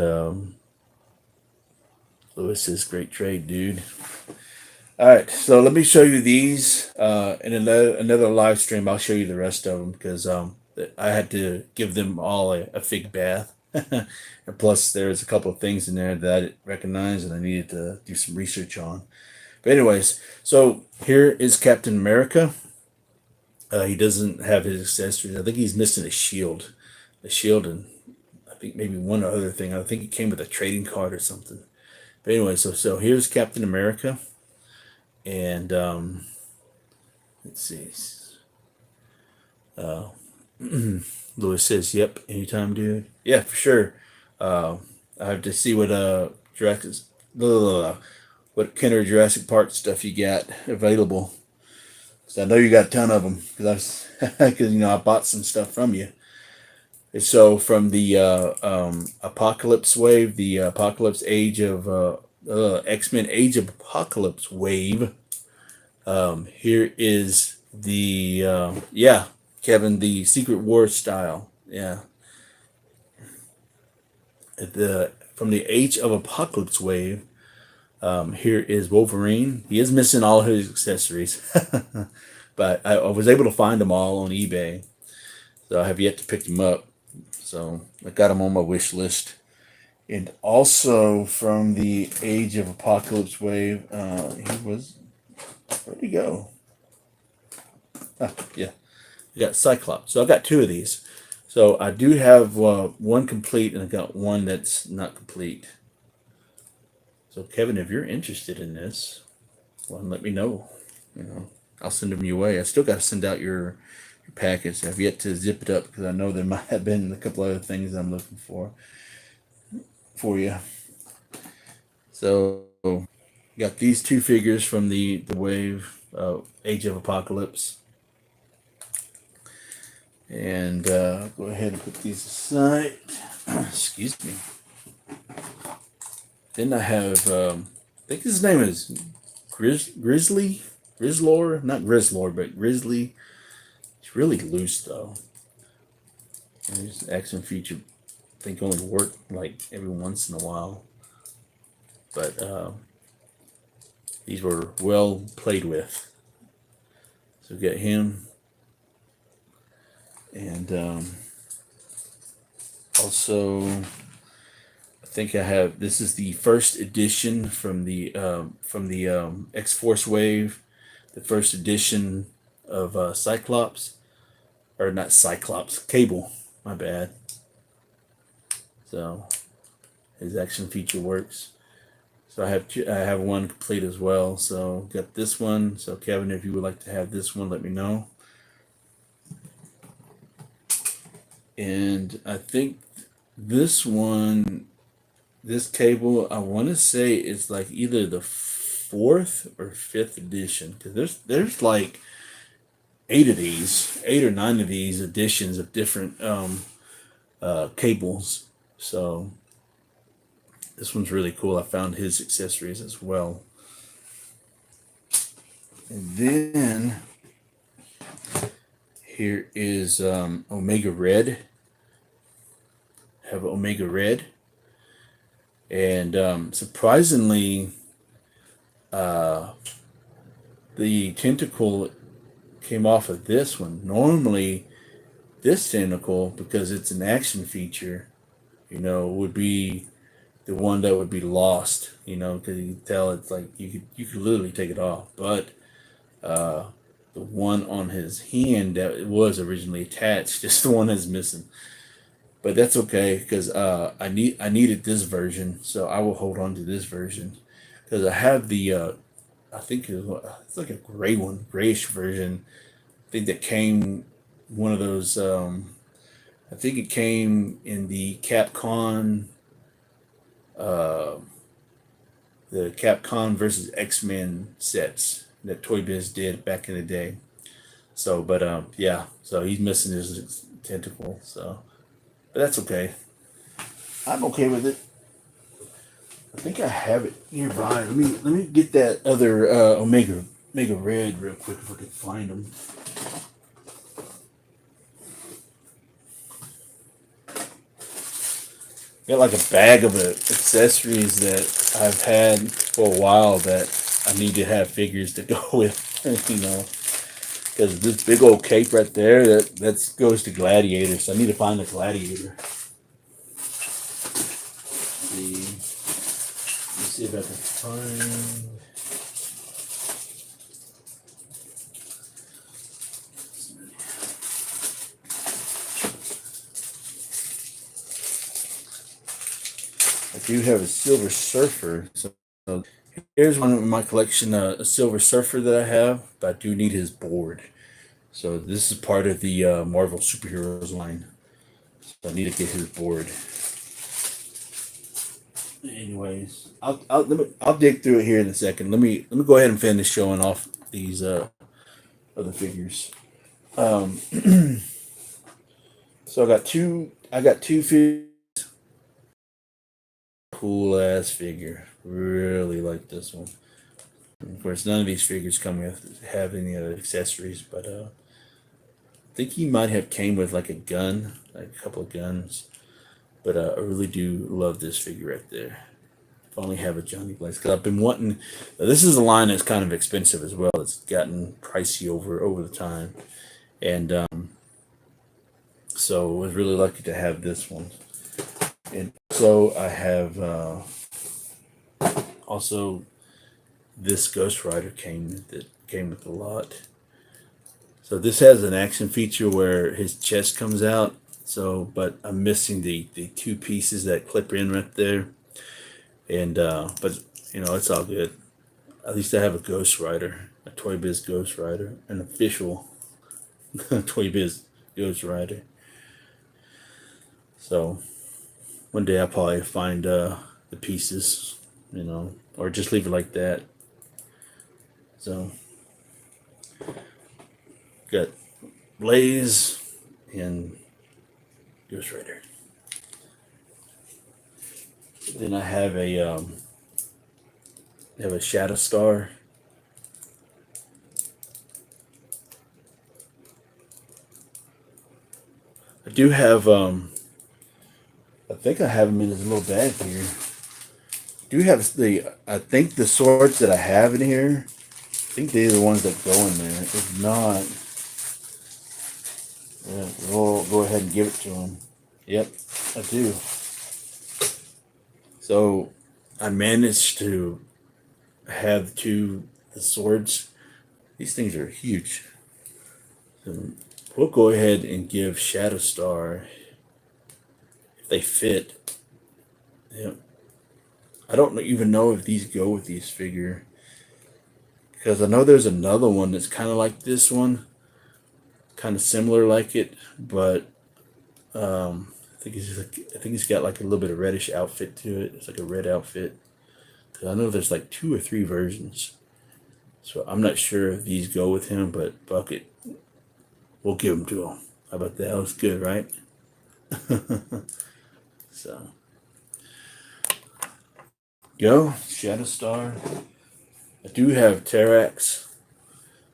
Lewis says great trade, dude. All right, so let me show you these in another live stream. I'll show you the rest of them because I had to give them all a fig bath. And plus, there's a couple of things in there that I didn't recognize and I needed to do some research on. But anyways, so here is Captain America. He doesn't have his accessories. I think he's missing a shield. And I think maybe one other thing. I think it came with a trading card or something. But anyway, so here's Captain America. And let's see. Lewis says, "Yep, anytime, dude." Yeah, for sure. I have to see what Jurassic, what kind of Jurassic Park stuff you got available. So I know you got a ton of them because I bought some stuff from you. And so from the Apocalypse Wave, the Apocalypse Age of X-Men Age of Apocalypse Wave. Here is the Kevin, the Secret Wars style. Yeah. From the Age of Apocalypse Wave. Here is Wolverine. He is missing all his accessories, but I was able to find them all on eBay. So I have yet to pick them up. So I got them on my wish list. And also from the Age of Apocalypse Wave, where'd he go? Yeah. I got Cyclops. So I got two of these. So I do have one complete, and I got one that's not complete. So Kevin, if you're interested in this, well, let me know. You know, I'll send them your way. I still got to send out your package. I've yet to zip it up because I know there might have been a couple other things I'm looking for you. So got these two figures from the wave Age of Apocalypse. And go ahead and put these aside. Excuse me. Then I have, I think his name is Grizzly? Grizzlor? Not Grizzlor, but Grizzly. It's really loose, though. And his action feature, I think, only work like every once in a while. But these were well played with. So we got him. And also, I think I have, this is the first edition from the X-Force wave, the first edition of Cyclops, or not Cyclops, Cable, my bad. So his action feature works. So I have one complete as well. So got this one. So Kevin, if you would like to have this one, let me know. And I think this one, this Cable, I want to say it's like either the 4th or 5th edition, because there's like 8 or 9 of these editions of different Cables. So this one's really cool. I found his accessories as well. And then here is Omega Red. Have Omega Red. And surprisingly, the tentacle came off of this one. Normally, this tentacle, because it's an action feature, would be the one that would be lost, because you can tell it's like you could literally take it off. But the one on his hand that was originally attached, just the one that's missing. But that's okay, because I needed this version, so I will hold on to this version, because I have the I think it's like a gray one, grayish version. I think that came one of those. I think it came in the Capcom versus X-Men sets that ToyBiz did back in the day. So, but yeah, so he's missing his tentacle. So, but that's okay. I'm okay with it. I think I have it nearby. Let me get that other Omega Red real quick if I can find them. Got like a bag of accessories that I've had for a while that I need to have figures to go with, because this big old cape right there that goes to Gladiator, so I need to find the Gladiator. Let's see if I can find. I do have a Silver Surfer. So here's one of my collection, a Silver Surfer that I have, but I do need his board. So this is part of the Marvel Superheroes line. So I need to get his board. Anyways, I'll dig through it here in a second. Let me go ahead and finish showing off these other figures. So I got two figures. Cool ass figure. Really like this one. Of course, none of these figures have any other accessories, but I think he might have came with like a gun, like a couple of guns. But I really do love this figure right there. If I only have a Johnny Blaze, because I've been wanting. This is a line that's kind of expensive as well. It's gotten pricey over the time, and so I was really lucky to have this one. And so I have also this Ghost Rider came with a lot. So this has an action feature where his chest comes out. So, but I'm missing the two pieces that clip in right there. And but you know, it's all good. At least I have a Ghost Rider, a ToyBiz Ghost Rider, an official ToyBiz Ghost Rider. So one day I'll probably find the pieces, you know, or just leave it like that. So got Blaze and Ghost Rider. Then I have a Shadow Star. I do have I think I have them in this little bag here. I do have I think the swords that I have in here, I think they're the ones that go in there. If not, yeah, we'll go ahead and give it to them. Yep, I do. So I managed to have the swords. These things are huge. So we'll go ahead and give Shadow Star, if they fit. Yep. I don't even know if these go with these figure, because I know there's another one that's kind of like this one, kind of similar like it, but I think it's got like a little bit of reddish outfit to it. It's like a red outfit. Cause I know there's like 2 or 3 versions, so I'm not sure if these go with him, but fuck it, we'll give them to him. How about that? That was good, right? So go Shadow Star. I do have Terrax,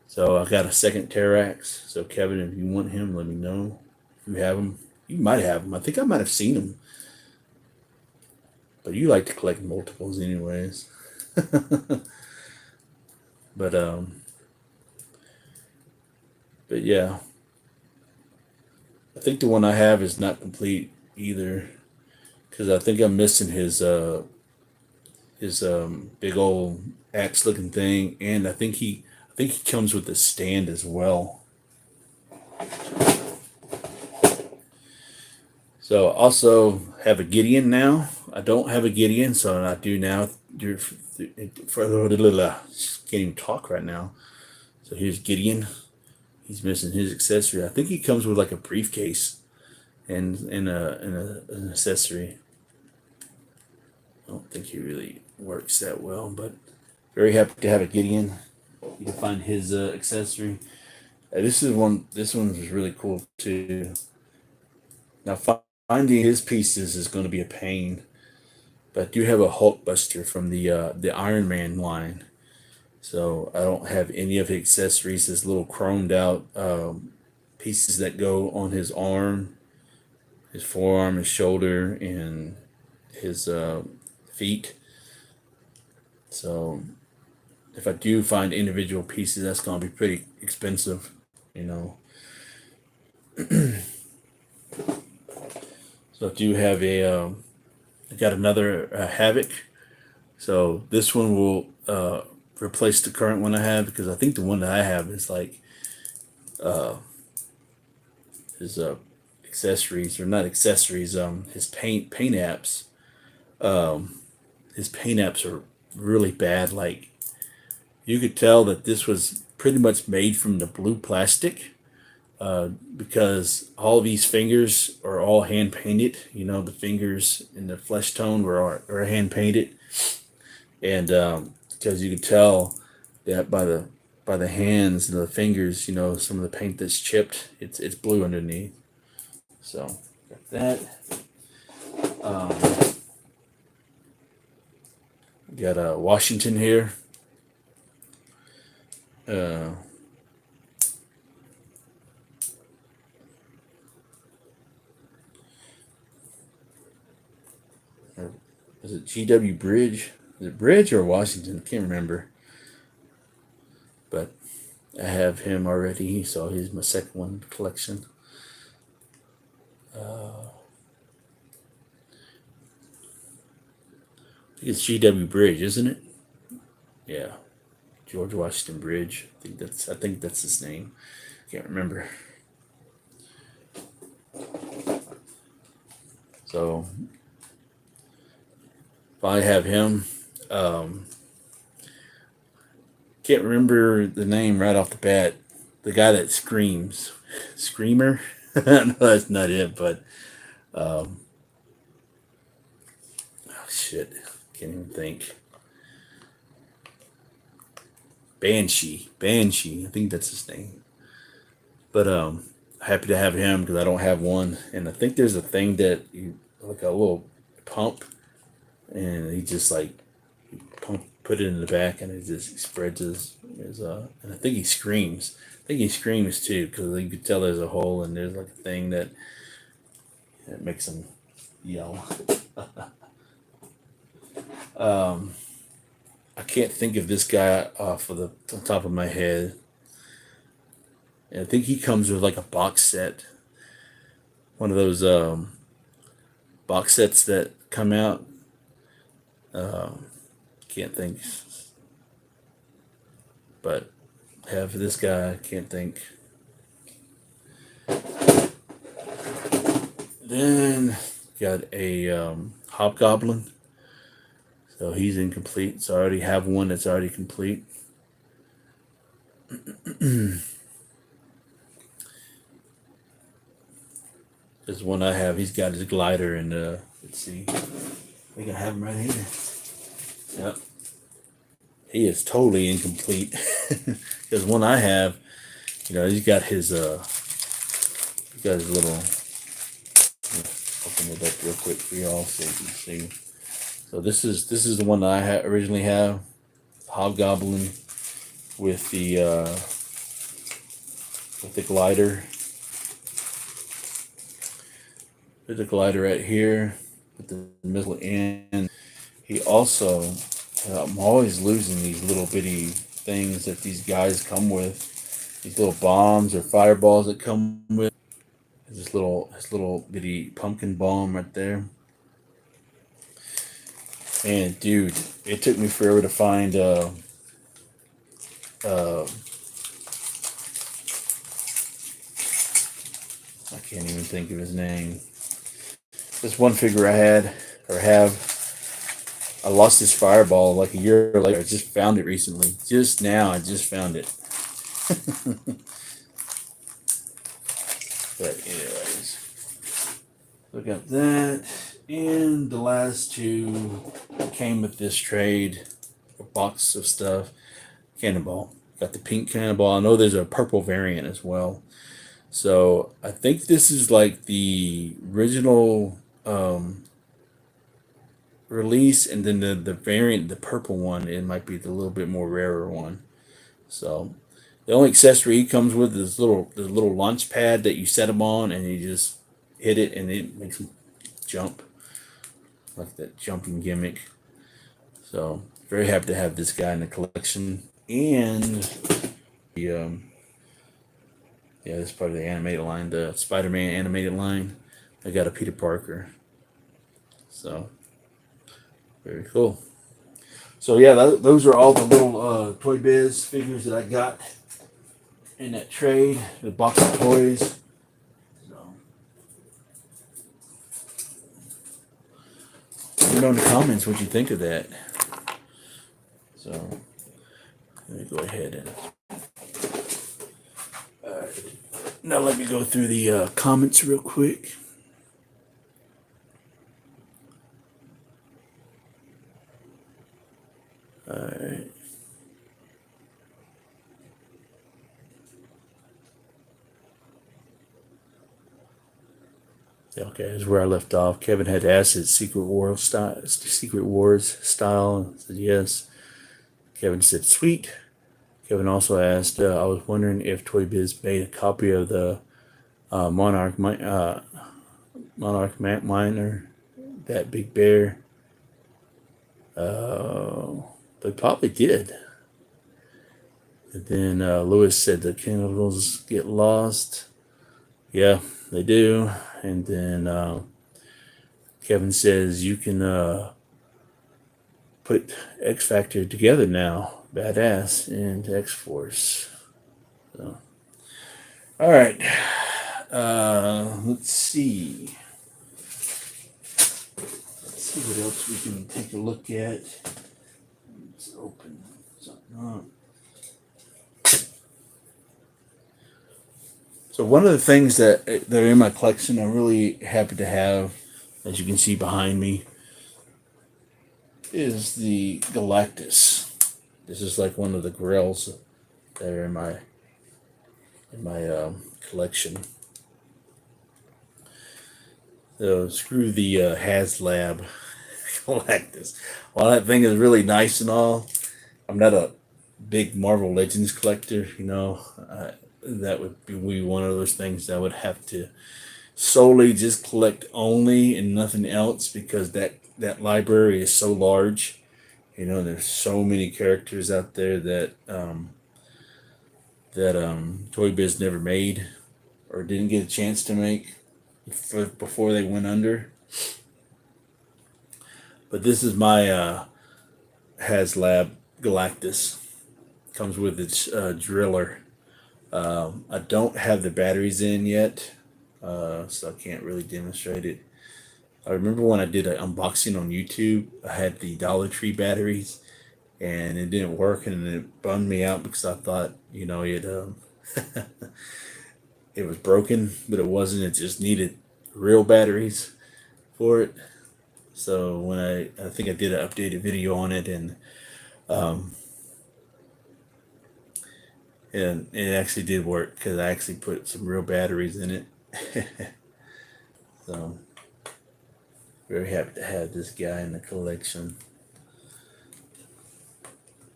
so I got a second Terrax. So Kevin, if you want him, let me know. If you have him, you might have him. I think I might have seen him, but you like to collect multiples, anyways. but but yeah, I think the one I have is not complete either, because I think I'm missing his big old axe looking thing, and I think he comes with a stand as well. So I also have a Gideon now. I don't have a Gideon, so I do now. Can't even talk right now. So here's Gideon. He's missing his accessory. I think he comes with like a briefcase and an accessory. I don't think he really works that well, but very happy to have a Gideon. You can find his accessory. This one was really cool too. Now finding his pieces is going to be a pain, but I do have a Hulkbuster from the Iron Man line. So I don't have any of the accessories. His little chromed out pieces that go on his arm, his forearm, his shoulder, and his feet. So if I do find individual pieces, that's going to be pretty expensive, you know. So I do have I got another Havoc. So this one will replace the current one I have, because I think the one that I have is like his accessories, or not accessories, his paint apps. His paint apps are really bad. Like, you could tell that this was pretty much made from the blue plastic, because all these fingers are all hand painted. You know, the fingers in the flesh tone are hand painted, and because you could tell that by the hands and the fingers, you know, some of the paint that's chipped, it's blue underneath. So got that. Got Washington here. Is it GW Bridge? Is it Bridge or Washington? I can't remember. But I have him already, so he's my second one collection. I think it's GW Bridge, isn't it? Yeah, George Washington Bridge. I think that's his name. Can't remember. So if I have him, can't remember the name right off the bat. The guy that screams, Screamer. No, that's not it. But oh shit, can't even think. Banshee. I think that's his name. But happy to have him because I don't have one, and I think there's a thing that you like a little pump, and he just like put it in the back, and it just spreads his and I think he screams. I think he screams too because you could tell there's a hole, and there's like a thing that makes him yell. I can't think of this guy off of the top of my head. And I think he comes with like a box set, one of those box sets that come out. Can't think, but have this guy. Can't think. Then got a Hobgoblin. So he's incomplete. So I already have one that's already complete. This one I have, he's got his glider, and let's see, we can have him right here. Yep, he is totally incomplete. Because one I have, he's got his little. Open it up real quick for y'all so you can see. So this is the one that I originally have, Hobgoblin, with the glider. Put the glider right here, put the missile in. He also, I'm always losing these little bitty things that these guys come with. These little bombs or fireballs that come with. This little bitty pumpkin bomb right there. And dude, it took me forever to find I can't even think of his name. This one figure I had or have, I lost this fireball like a year later. I just found it recently. Just now I just found it. But anyways, look at that. And the last two came with this trade, a box of stuff. Cannonball. Got the pink Cannonball. I know there's a purple variant as well. So I think this is like the original release, and then the variant, the purple one, it might be the little bit more rarer one. So the only accessory he comes with is the little launch pad that you set him on, and you just hit it, and it makes him jump, like that jumping gimmick. So very happy to have this guy in the collection. And the this is part of the animated line, the Spider-Man animated line. I got a Peter Parker. So very cool. So yeah, those are all the little ToyBiz figures that I got in that trade, the box of toys. So let me know in the comments what you think of that. So let me go ahead and now let me go through the comments real quick. All right. Okay, this is where I left off. Kevin had asked his Secret Wars style. I said yes. Kevin said sweet. Kevin also asked, I was wondering if ToyBiz made a copy of the Monarch Miner, that big bear. They probably did. And then Lewis said the chemicals get lost. Yeah, they do. And then Kevin says you can put X Factor together now. Badass, and X-Force. So All right. Let's see. Let's see what else we can take a look at. Let's open something up. So one of the things that are in my collection, I'm really happy to have, as you can see behind me, is the Galactus. This is like one of the grills that are in my collection. So screw the HasLab Galactus. While that thing is really nice and all, I'm not a big Marvel Legends collector. That would be one of those things that I would have to solely just collect only and nothing else, because that library is so large. There's so many characters out there that ToyBiz never made or didn't get a chance to make before they went under. But this is my HasLab Galactus. Comes with its driller. I don't have the batteries in yet, so I can't really demonstrate it. I remember when I did an unboxing on YouTube, I had the Dollar Tree batteries, and it didn't work, and it bummed me out because I thought, it was broken, but it wasn't. It just needed real batteries for it. So when I think I did an updated video on it, and it actually did work because I actually put some real batteries in it. So very happy to have this guy in the collection.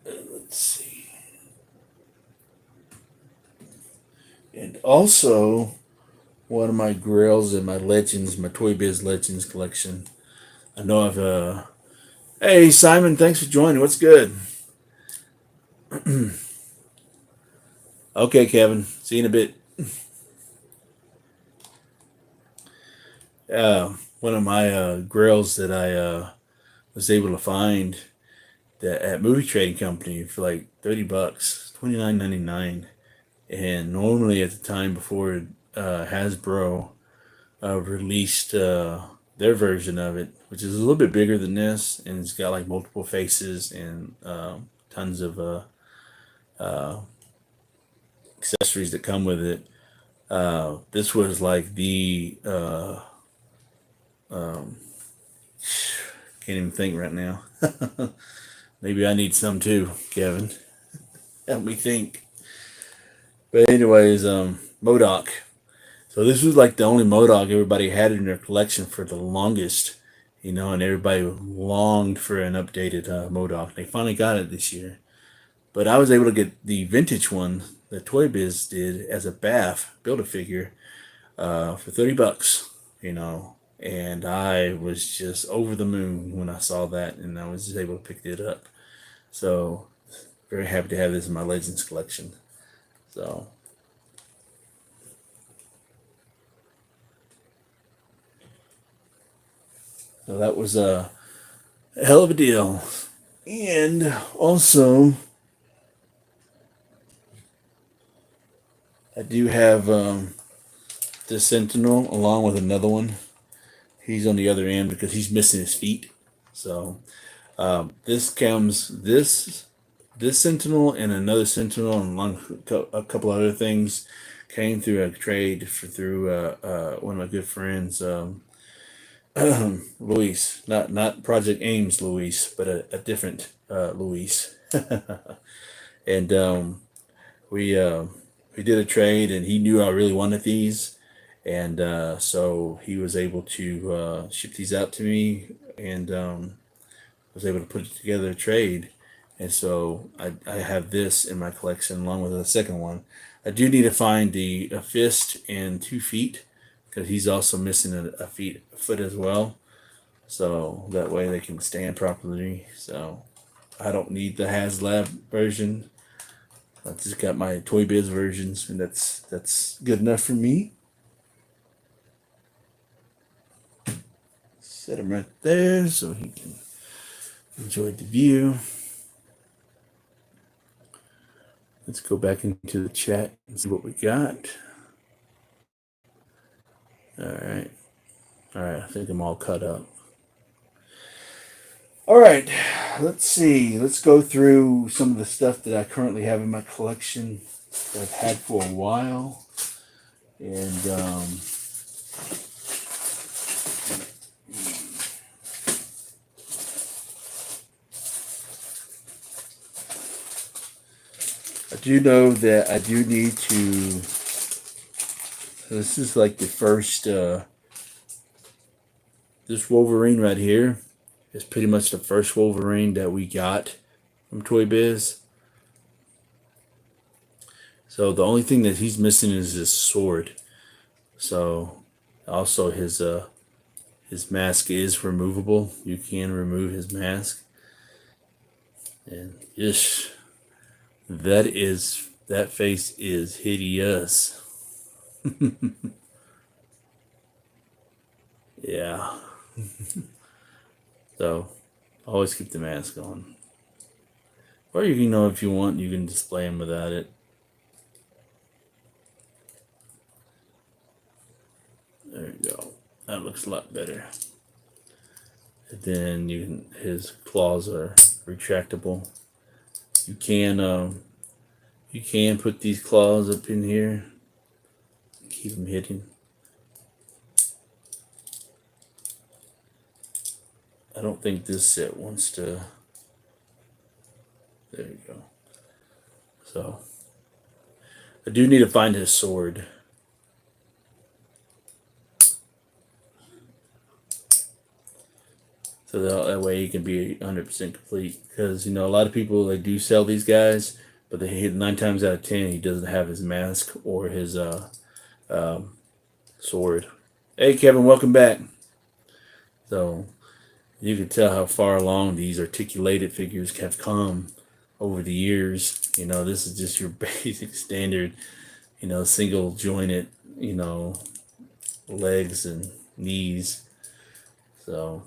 Let's see. And also, one of my grails in my Legends, my ToyBiz Legends collection. I know I've, hey Simon, thanks for joining. What's good? Okay, Kevin. See you in a bit. One of my grails that I was able to find at Movie Trading Company for like $30, $29.99, and normally at the time before Hasbro released their version of it, which is a little bit bigger than this, and it's got like multiple faces and tons of accessories that come with it. This was like the can't even think right now. Maybe I need some too, Kevin. Help me think. But anyways, Modoc. So this was like the only Modoc everybody had in their collection for the longest, and everybody longed for an updated Modoc. They finally got it this year. But I was able to get the vintage one that ToyBiz did as a Build-A-Figure for $30, and I was just over the moon when I saw that, and I was just able to pick it up. So very happy to have this in my Legends collection. So that was a hell of a deal. And also, I do have the Sentinel along with another one. He's on the other end because he's missing his feet. So this Sentinel and another Sentinel and a couple other things came through a trade through one of my good friends, Luis, not Project Ames Luis, but a different Luis. And we did a trade, and he knew I really wanted these, and so he was able to ship these out to me, and was able to put together a trade. And so I have this in my collection along with the second one. I do need to find a fist and 2 feet, because he's also missing a foot as well. So that way they can stand properly. So I don't need the HasLab version. I just got my ToyBiz versions, and that's good enough for me. Set him right there so he can enjoy the view. Let's go back into the chat and see what we got. Alright. Alright, I think I'm all cut up. Alright, let's see. Let's go through some of the stuff that I currently have in my collection that I've had for a while. And, I do know that I do need to. This is like the first. This Wolverine right here is pretty much the first Wolverine that we got from ToyBiz. So the only thing that he's missing is his sword. So also his mask is removable. You can remove his mask. And ish. That face is hideous. Yeah. So always keep the mask on. Or you can if you want, you can display him without it. There you go. That looks a lot better. And then his claws are retractable. You can put these claws up in here. Keep them hidden. I don't think this set wants to. There you go. So I do need to find his sword. So that way he can be 100% complete. Because, a lot of people, they do sell these guys, but they hit 9 times out of 10, he doesn't have his mask or his sword. Hey, Kevin, welcome back. So you can tell how far along these articulated figures have come over the years. This is just your basic standard, single jointed, legs and knees. So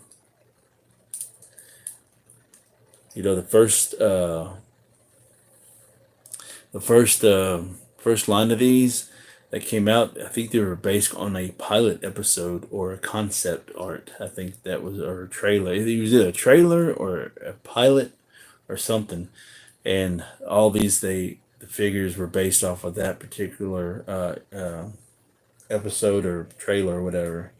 the first line of these that came out, I think they were based on a pilot episode or a concept art. I think that was, or a trailer. It was either a trailer or a pilot or something. And all these, the figures were based off of that particular episode or trailer or whatever.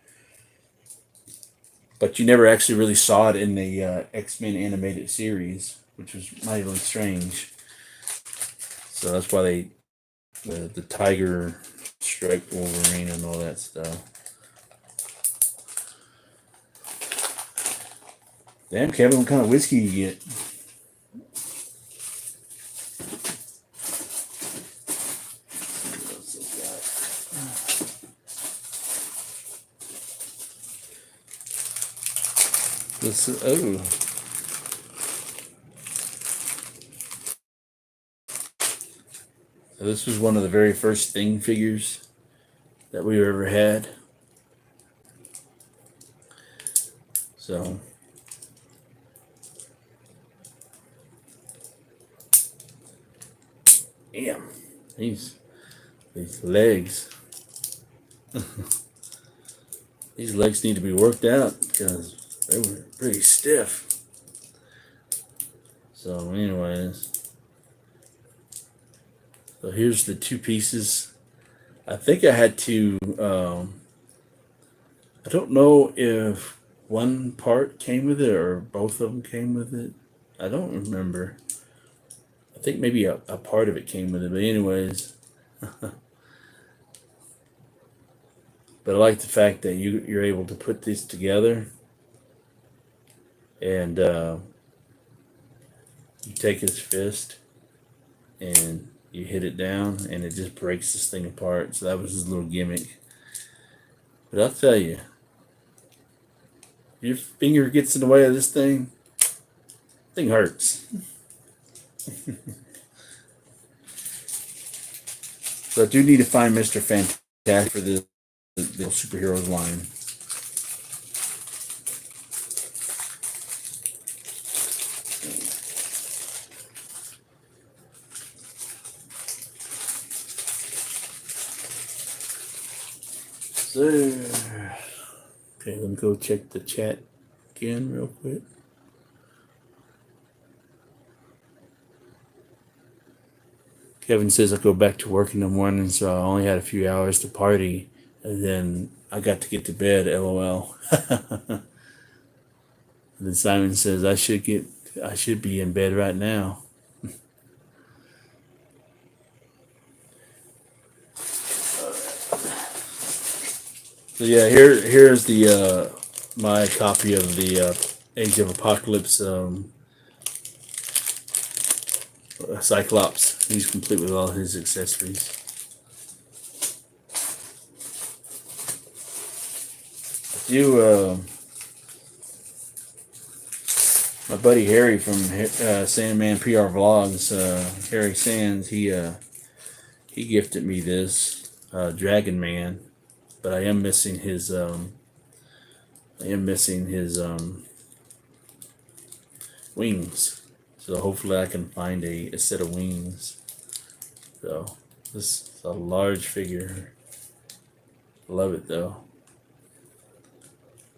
But you never actually really saw it in the X-Men animated series, which was mightily strange. So that's why the tiger striped Wolverine and all that stuff. Damn, Kevin, what kind of whiskey you get? Oh. So this was one of the very first Thing figures that we ever had. So damn, these legs. These legs need to be worked out because they were pretty stiff. So anyways, so here's the 2 pieces. I think I had to, I don't know if one part came with it or both of them came with it. I don't remember. I think maybe a part of it came with it, but anyways. But I like the fact that you're able to put these together and you take his fist and you hit it down and it just breaks this thing apart. So that was his little gimmick. But I'll tell you, your finger gets in the way of this thing hurts. So I do need to find Mr. Fantastic for the superheroes line. So, okay, let me go check the chat again real quick. Kevin says I go back to work in the morning, so I only had a few hours to party, and then I got to get to bed. LOL. And then Simon says I should be in bed right now. So yeah, here's the my copy of the Age of Apocalypse Cyclops. He's complete with all his accessories. My buddy Harry from Sandman PR Vlogs, Harry Sands, he gifted me this Dragon Man, but I am missing his wings. So hopefully I can find a set of wings. So this is a large figure. Love it though.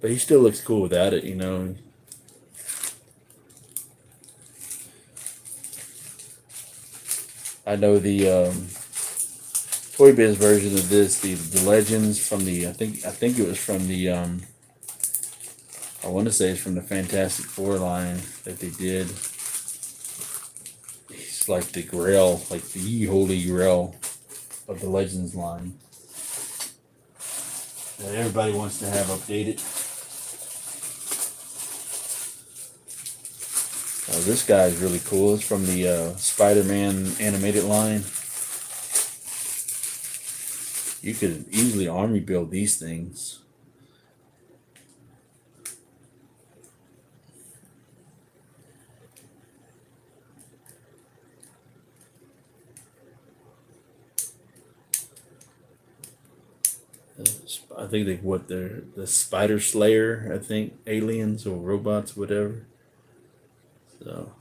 But he still looks cool without it, you know. I know the ToyBiz version of this, the Legends from the I think it was from the I want to say it's from the Fantastic Four line that they did. He's like the Grail, like the holy Grail of the Legends line that everybody wants to have updated. This guy is really cool. It's from the Spiderman animated line. You could easily army build these things. I think they're the Spider Slayer, I think, aliens or robots, whatever. So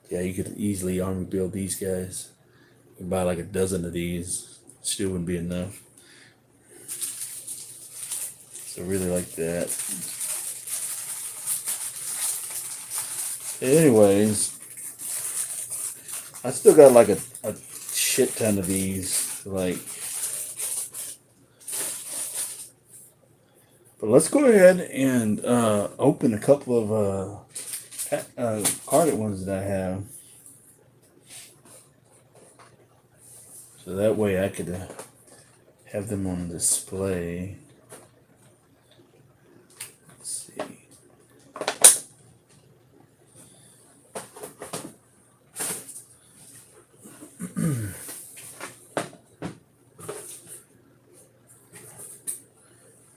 yeah, you could easily army build these guys. You can buy like a dozen of these, still wouldn't be enough. So really like that. Anyways, I still got like a shit ton of these, like. But let's go ahead and open a couple of carded ones that I have. So that way I could have them on display. Let's see.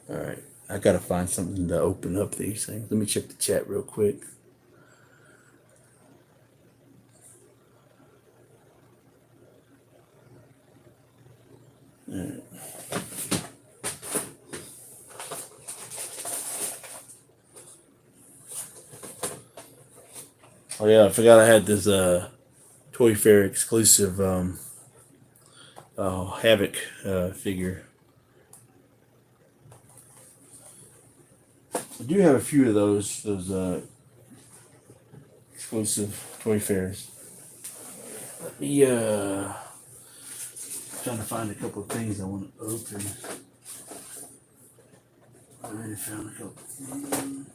All right. I gotta find something to open up these things. Let me check the chat real quick. All right. Oh yeah, I forgot I had this Toy Fair exclusive Havoc figure. I do have a few of those exclusive Toy Fairs. Let me trying to find a couple of things I want to open. I already found a couple of things.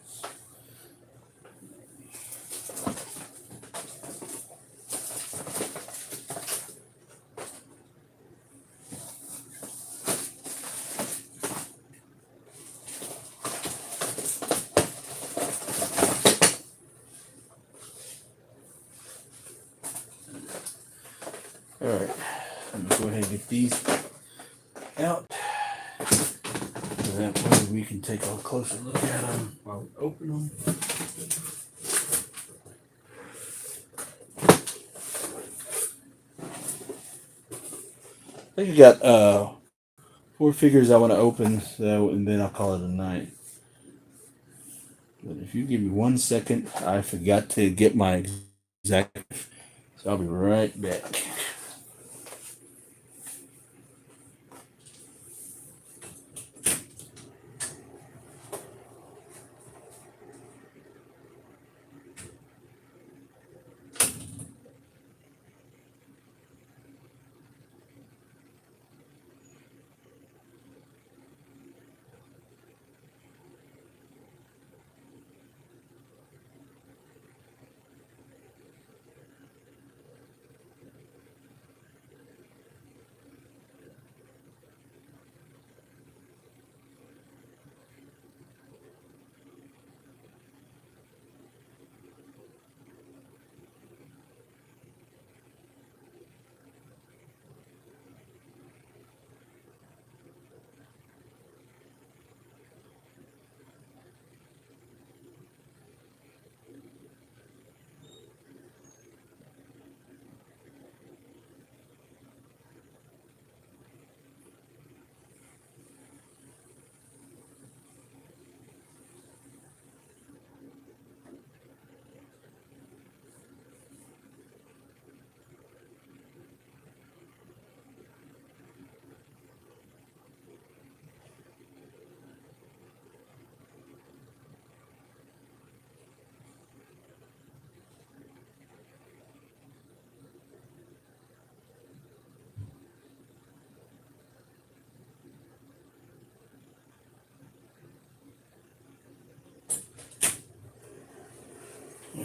Alright, let me go ahead and get these out. So that way we can take a closer look at them while we open them. I think I got 4 figures I want to open, so, and then I'll call it a night. But if you give me 1 second, I forgot to get my exact So I'll be right back.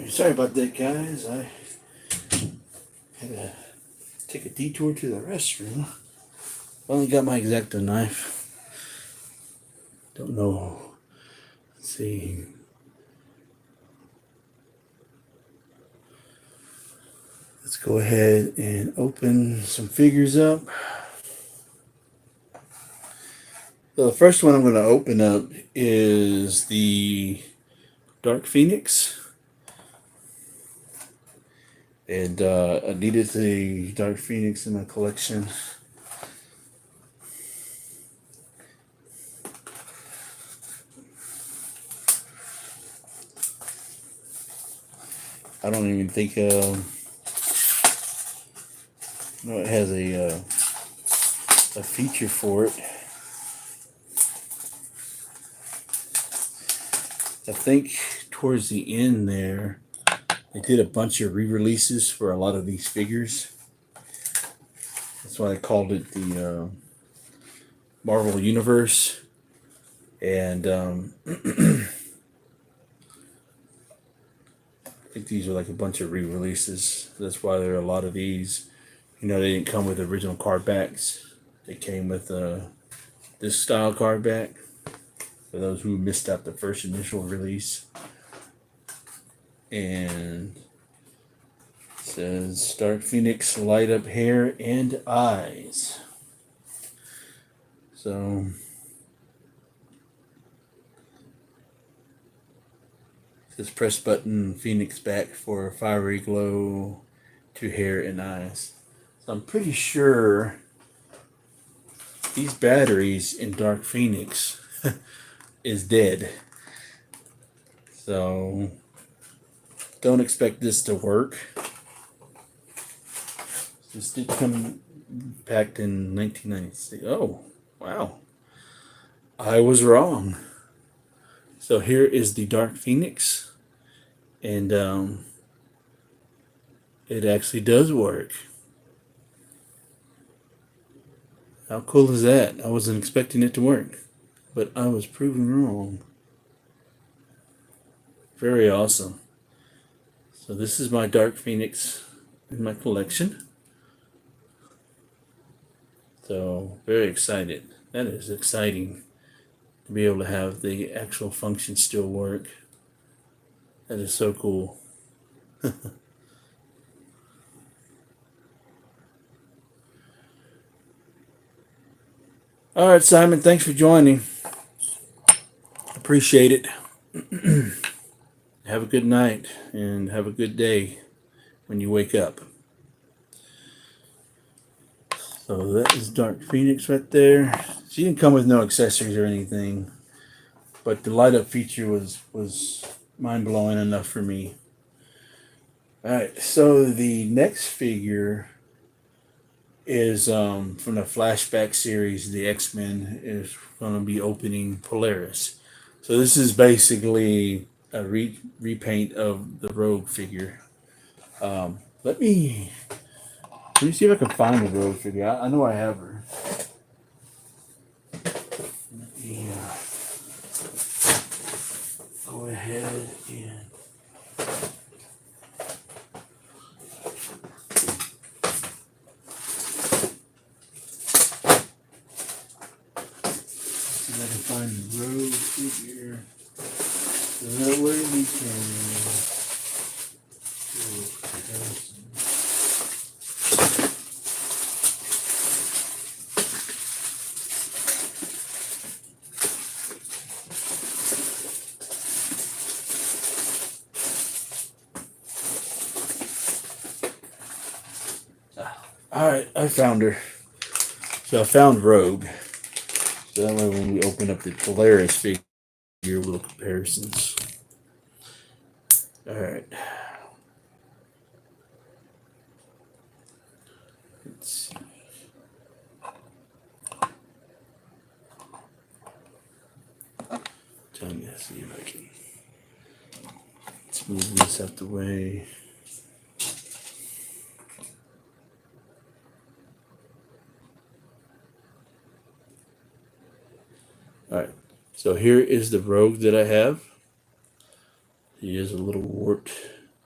Sorry about that, guys. I had to take a detour to the restroom. Only got my X-Acto knife. Don't know. Let's see. Let's go ahead and open some figures up. So the first one I'm going to open up is the Dark Phoenix. And I needed the Dark Phoenix in my collection. I don't even think it has a feature for it. I think towards the end there, they did a bunch of re-releases for a lot of these figures. That's why they called it the Marvel Universe. And I think these are like a bunch of re-releases. That's why there are a lot of these. You know, they didn't come with original card backs. They came with this style card back for those who missed out the first initial release. And it says Dark Phoenix light up hair and eyes. So this press button Phoenix back for fiery glow to hair and eyes. So I'm pretty sure these batteries in Dark Phoenix is dead. So don't expect this to work. This did come packed in 1996. Oh, wow. I was wrong. So here is the Dark Phoenix. And it actually does work. How cool is that? I wasn't expecting it to work, but I was proven wrong. Very awesome. So this is my Dark Phoenix in my collection. So very excited. That is exciting to be able to have the actual function still work. That is so cool. All right, Simon, thanks for joining. Appreciate it. Have a good night and have a good day when you wake up. So that is Dark Phoenix right there. She didn't come with no accessories or anything, but the light up feature was mind blowing enough for me. Alright, so the next figure is from the flashback series. The X-Men is going to be opening Polaris. So this is basically a repaint of the Rogue figure. Let me see if I can find the Rogue figure. I know I have her. Let me go ahead and see if I can find the Rogue figure. So that way we can do a comparison. Alright, I found her. So I found Rogue. So that way when we open up the Polaris figure, little comparisons. Alright. Let's see. Trying to see if I can smooth this out the way. Alright, so here is the Rogue that I have. He is a little warped,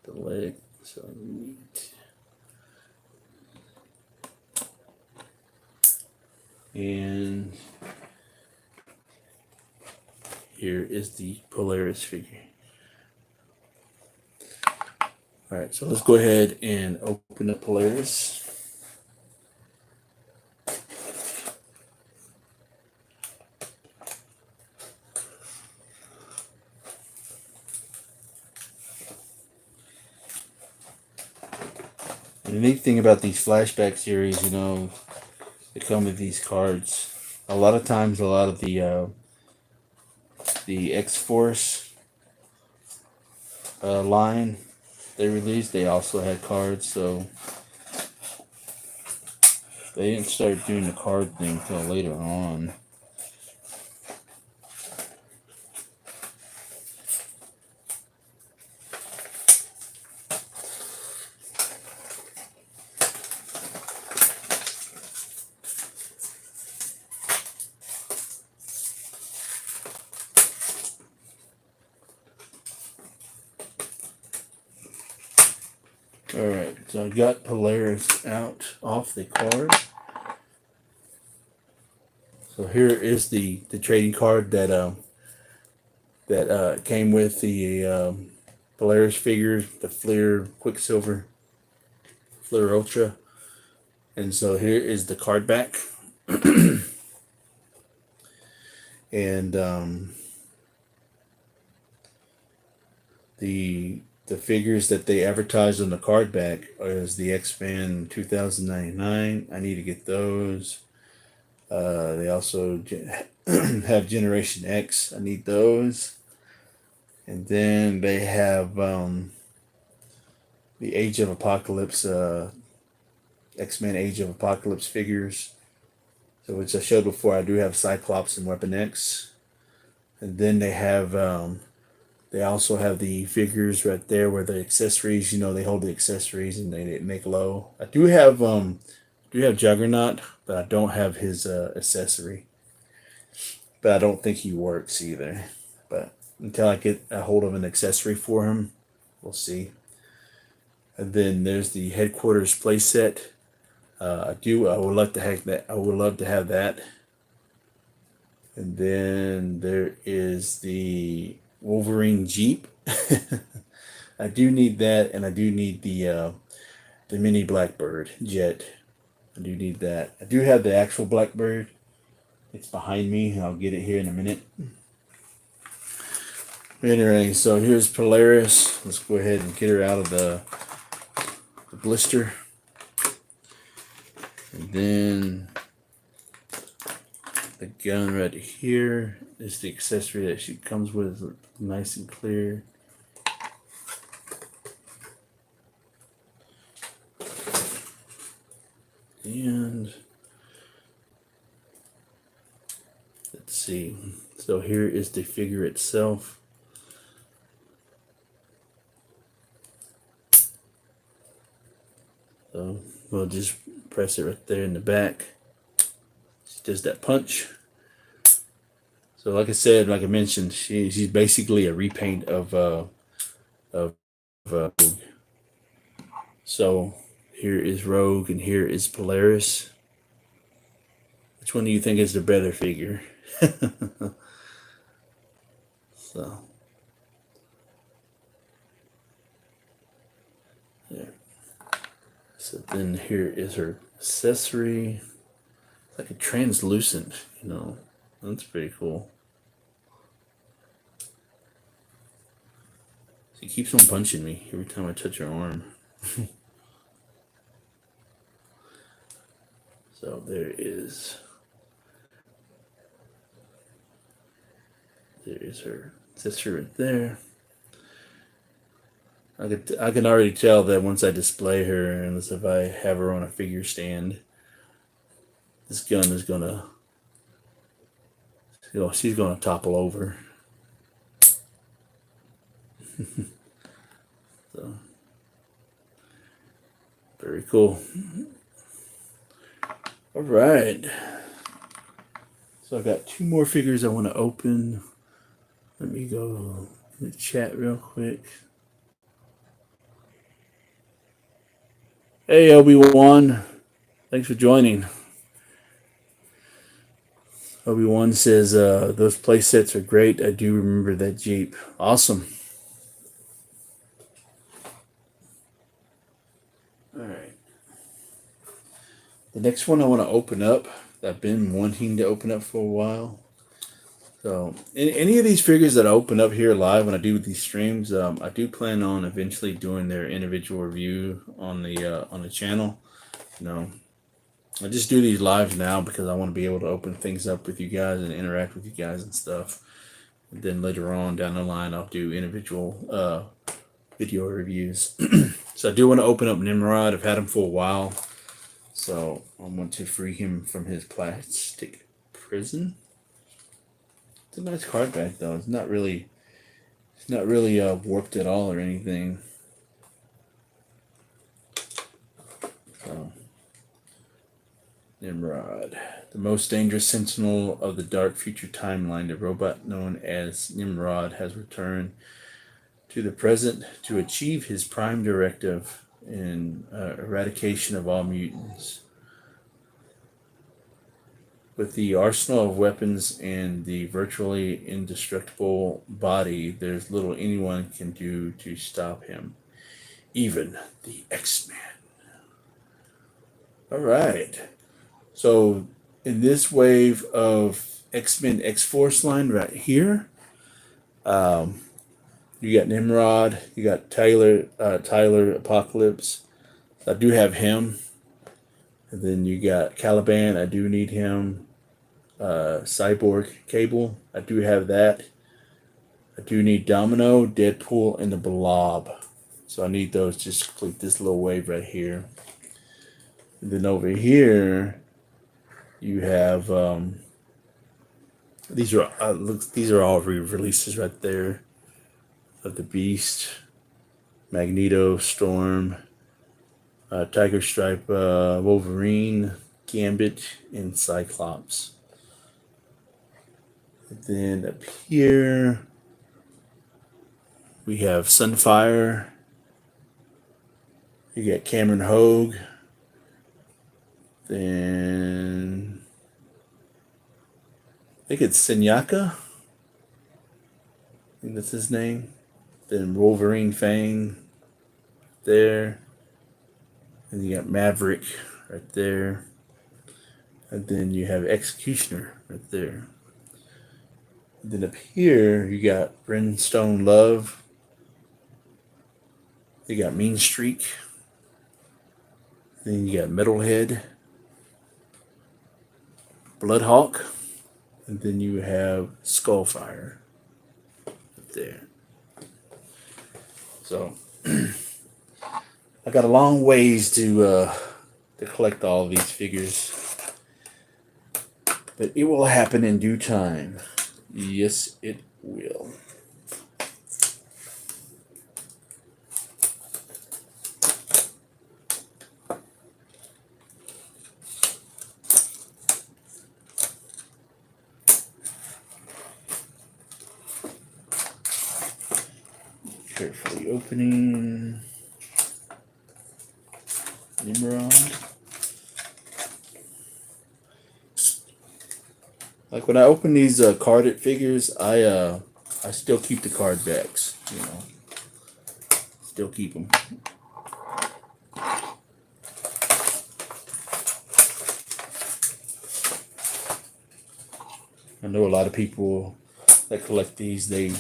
the leg, so neat. And here is the Polaris figure. Alright, so let's go ahead and open up Polaris. And the neat thing about these flashback series, you know, they come with these cards. A lot of times, a lot of the X-Force line they released, they also had cards, so they didn't start doing the card thing until later on. Alright, so I got Polaris out off the card. So here is the trading card that came with the Polaris figure, the Fleer Quicksilver, Fleer Ultra. And so here is the card back. And the figures that they advertised on the card back is the X-Men 2099. I need to get those. They also have Generation X. I need those. And then they have the Age of Apocalypse, X-Men Age of Apocalypse figures. So which I showed before, I do have Cyclops and Weapon X. And then they have they also have the figures right there where the accessories, you know, they hold the accessories and they make low. I do have Juggernaut, but I don't have his accessory. But I don't think he works either. But until I get a hold of an accessory for him, we'll see. And then there's the headquarters playset. I would love to have that. I would love to have that. And then there is the Wolverine Jeep. I do need that, and I do need the mini Blackbird jet. I do need that. I do have the actual Blackbird. It's behind me, and I'll get it here in a minute. Anyway, so here's Polaris. Let's go ahead and get her out of the blister. And then the gun right here is the accessory that she comes with, nice and clear. see. So here is the figure itself. So we'll just press it right there in the back. She does that punch. So like I said, like I mentioned, she's basically a repaint of Rogue. So here is Rogue and here is Polaris. Which one do you think is the better figure? So there. So then here is her accessory. It's like a translucent, you know. That's pretty cool. She keeps on punching me every time I touch her arm. So there is her sister right there. I can already tell that once I display her, and if I have her on a figure stand, this gun is gonna, you know, she's gonna topple over. So very cool. All right. So I've got 2 more figures I want to open. Let me go in the chat real quick. Hey, Obi-Wan. Thanks for joining. Obi-Wan says, those play sets are great. I do remember that Jeep. Awesome. All right. The next one I want to open up, I've been wanting to open up for a while. So, any of these figures that I open up here live when I do these streams, I do plan on eventually doing their individual review on the channel. You know, I just do these lives now because I want to be able to open things up with you guys and interact with you guys and stuff. And then later on down the line, I'll do individual video reviews. So I do want to open up Nimrod. I've had him for a while, so I want to free him from his plastic prison. It's a nice card back though. It's not really warped at all or anything. So, Nimrod, the most dangerous sentinel of the dark future timeline, the robot known as Nimrod has returned to the present to achieve his prime directive in eradication of all mutants. With the arsenal of weapons and the virtually indestructible body, there's little anyone can do to stop him. Even the X-Men. All right. So in this wave of X-Men X-Force line right here, you got Nimrod, you got Tyler Apocalypse. I do have him. And then you got Caliban, I do need him. Cyborg Cable, I do have that. I do need Domino, Deadpool, and the Blob. So I need those just to complete this little wave right here. And then over here, you have these are all re-releases right there of the Beast, Magneto, Storm, Tiger Stripe, Wolverine, Gambit, and Cyclops. And then up here, we have Sunfire. You got Cameron Hogue. Then I think it's Senyaka. I think that's his name. Then Wolverine Fang there. And you got Maverick right there. And then you have Executioner right there. And then up here, you got Brimstone Love. You got Mean Streak. Then you got Metalhead. Bloodhawk. And then you have Skullfire right there. So I got a long ways to collect all of these figures. But it will happen in due time. Yes, it will. Carefully opening. Nimrod. Like when I open these carded figures, I still keep the card backs. You know, still keep them. I know a lot of people that collect these. They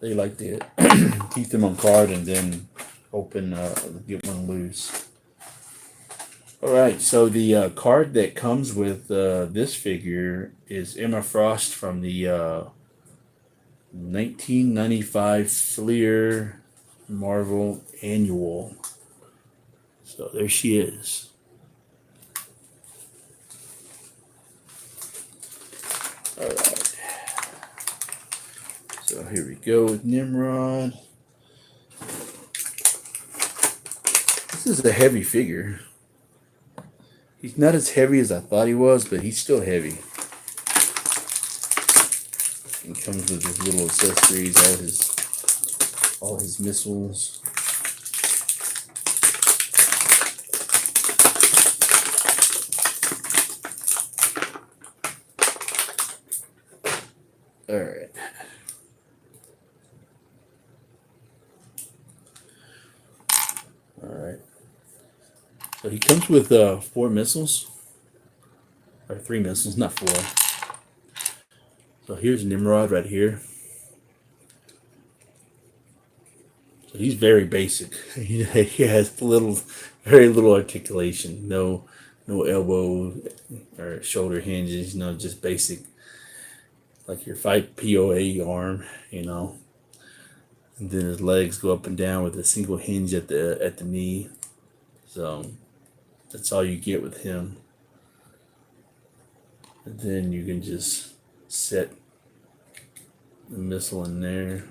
like to keep them on card and then open, get one loose. All right, so the card that comes with this figure is Emma Frost from the 1995 Fleer Marvel Annual. So there she is. All right. So here we go with Nimrod. This is a heavy figure. He's not as heavy as I thought he was, but he's still heavy. He comes with his little accessories, all his missiles. All right. So he comes with 4 missiles, or 3 missiles, not 4. So here's Nimrod right here. So he's very basic. He has very little articulation. No elbow or shoulder hinges. You know, just basic, like your 5 POA arm. You know, and then his legs go up and down with a single hinge at the knee. So that's all you get with him. And then you can just set the missile in there.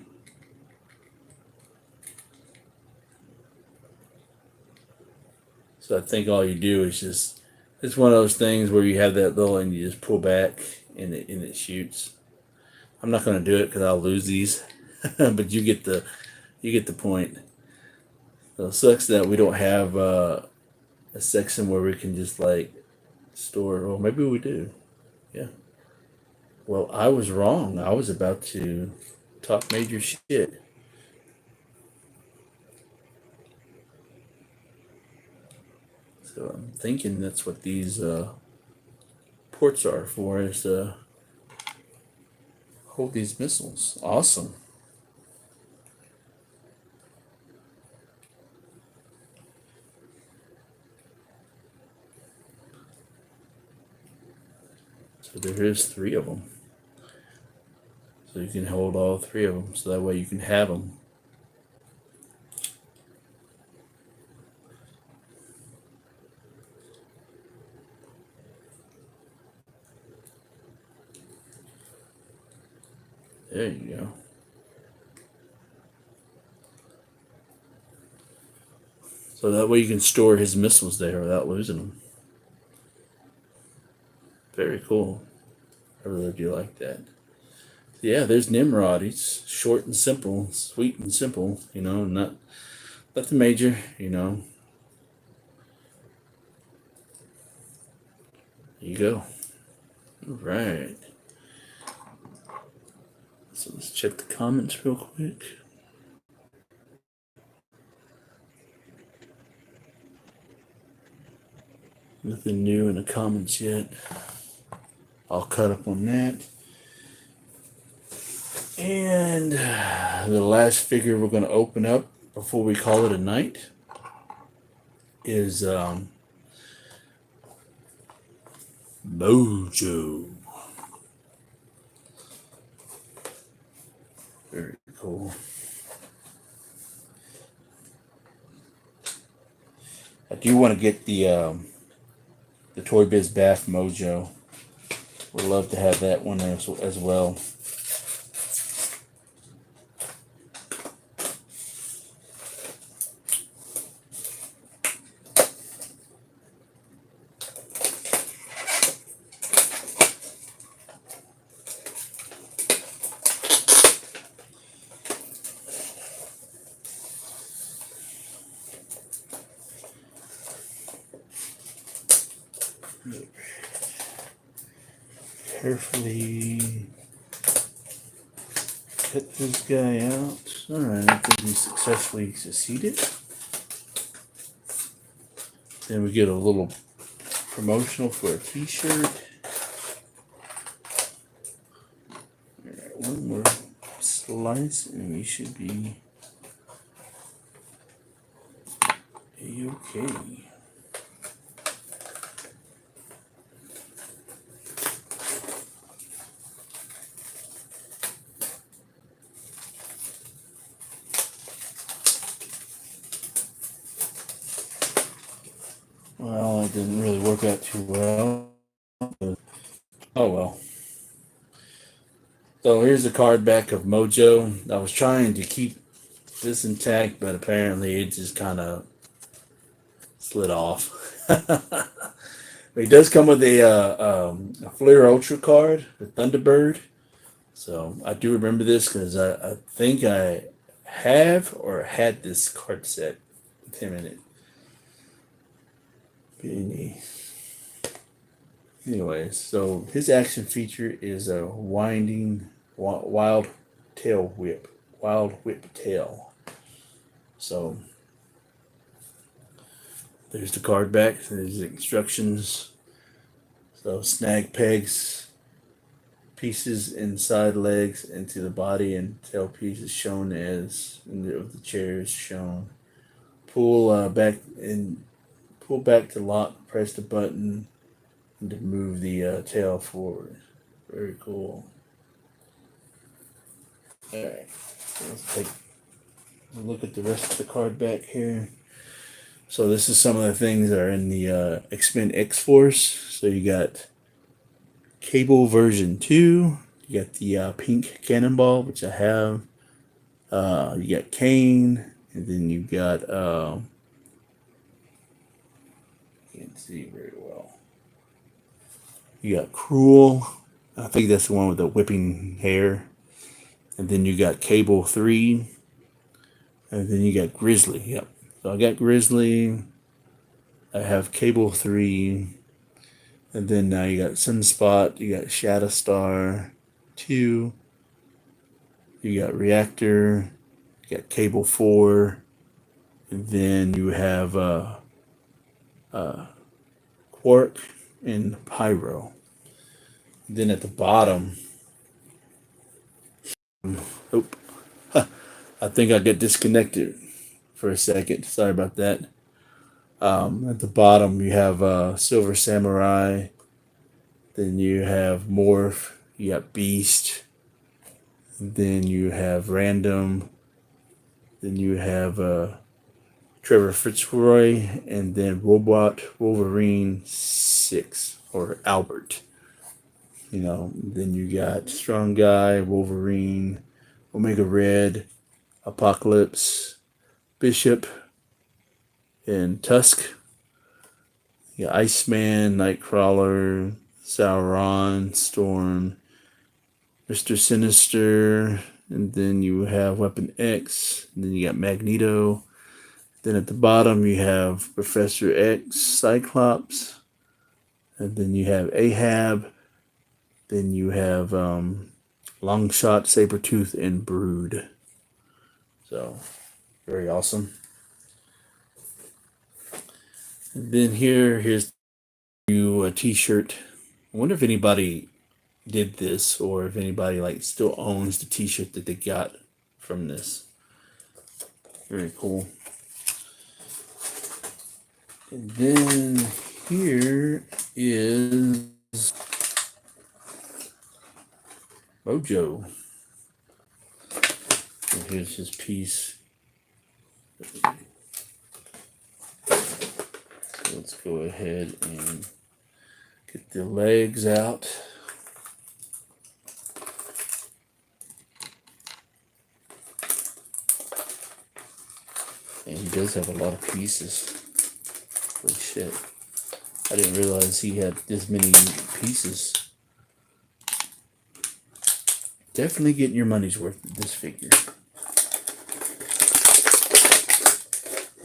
So I think all you do is it's one of those things where you have that little and you just pull back and it shoots. I'm not going to do it because I'll lose these, but you get the point. So it sucks that we don't have a section where we can just like store. Or maybe we do. Yeah. Well, I was wrong. I was about to talk major shit. So I'm thinking that's what these ports are for, is to hold these missiles. Awesome. So there is 3 of them. So you can hold all 3 of them. So that way you can have them. There you go. So that way you can store his missiles there without losing them. Very cool. I really do like that. Yeah, there's Nimrod. He's short and simple, sweet and simple. You know, not the major. You know. There you go. All right. So let's check the comments real quick. Nothing new in the comments yet. I'll cut up on that. And the last figure we're going to open up before we call it a night is Mojo. Very cool. I do want to get the the ToyBiz Bath Mojo. Would love to have that one as well. Carefully cut this guy out. Alright, I think we successfully succeeded. Then we get a little promotional for a t-shirt. Alright, one more slice and we should be a-okay. Well, it didn't really work out too well. Oh well. So here's the card back of Mojo. I was trying to keep this intact, but apparently it just kind of slid off. It does come with a Flair Ultra card, the Thunderbird. So I do remember this because I think I have or had this card set with him in it. Anyways, so his action feature is a wild whip tail. So there's the card back. There's the instructions. So snag pegs pieces inside legs into the body and tail piece is shown as the chair is shown. Pull back to lock. Press the button to move the tail forward. Very cool. Alright, let's take a look at the rest of the card back here. So this is some of the things that are in the X-Men X-Force. So you got Cable version 2. You got the pink Cannonball, which I have. You got Kane, and then you got can't see very well. You got Cruel. I think that's the one with the whipping hair. And then you got Cable 3. And then you got Grizzly. Yep. So I got Grizzly. I have Cable 3. And then now you got Sunspot. You got Shatterstar 2. You got Reactor. You got Cable 4. And then you have Quark and Pyro. And then at the bottom, I think I get disconnected for a second. Sorry about that. At the bottom, you have Silver Samurai. Then you have Morph. You got Beast. Then you have Random. Then you have Trevor Fitzroy. And then Robot Wolverine 6. Or Albert. You know, then you got Strong Guy, Wolverine, Omega Red, Apocalypse, Bishop, and Tusk. You got Iceman, Nightcrawler, Sauron, Storm, Mr. Sinister, and then you have Weapon X, and then you got Magneto. Then at the bottom you have Professor X, Cyclops, and then you have Ahab. Then you have Longshot, Sabretooth, and Brood. So, very awesome. And then here's a t-shirt. I wonder if anybody did this or if anybody still owns the t-shirt that they got from this. Very cool. And then here is Mojo. And here's his piece. So let's go ahead and Get the legs out. And he does have a lot of pieces. Holy shit. I didn't realize he had this many pieces. Definitely getting your money's worth with this figure.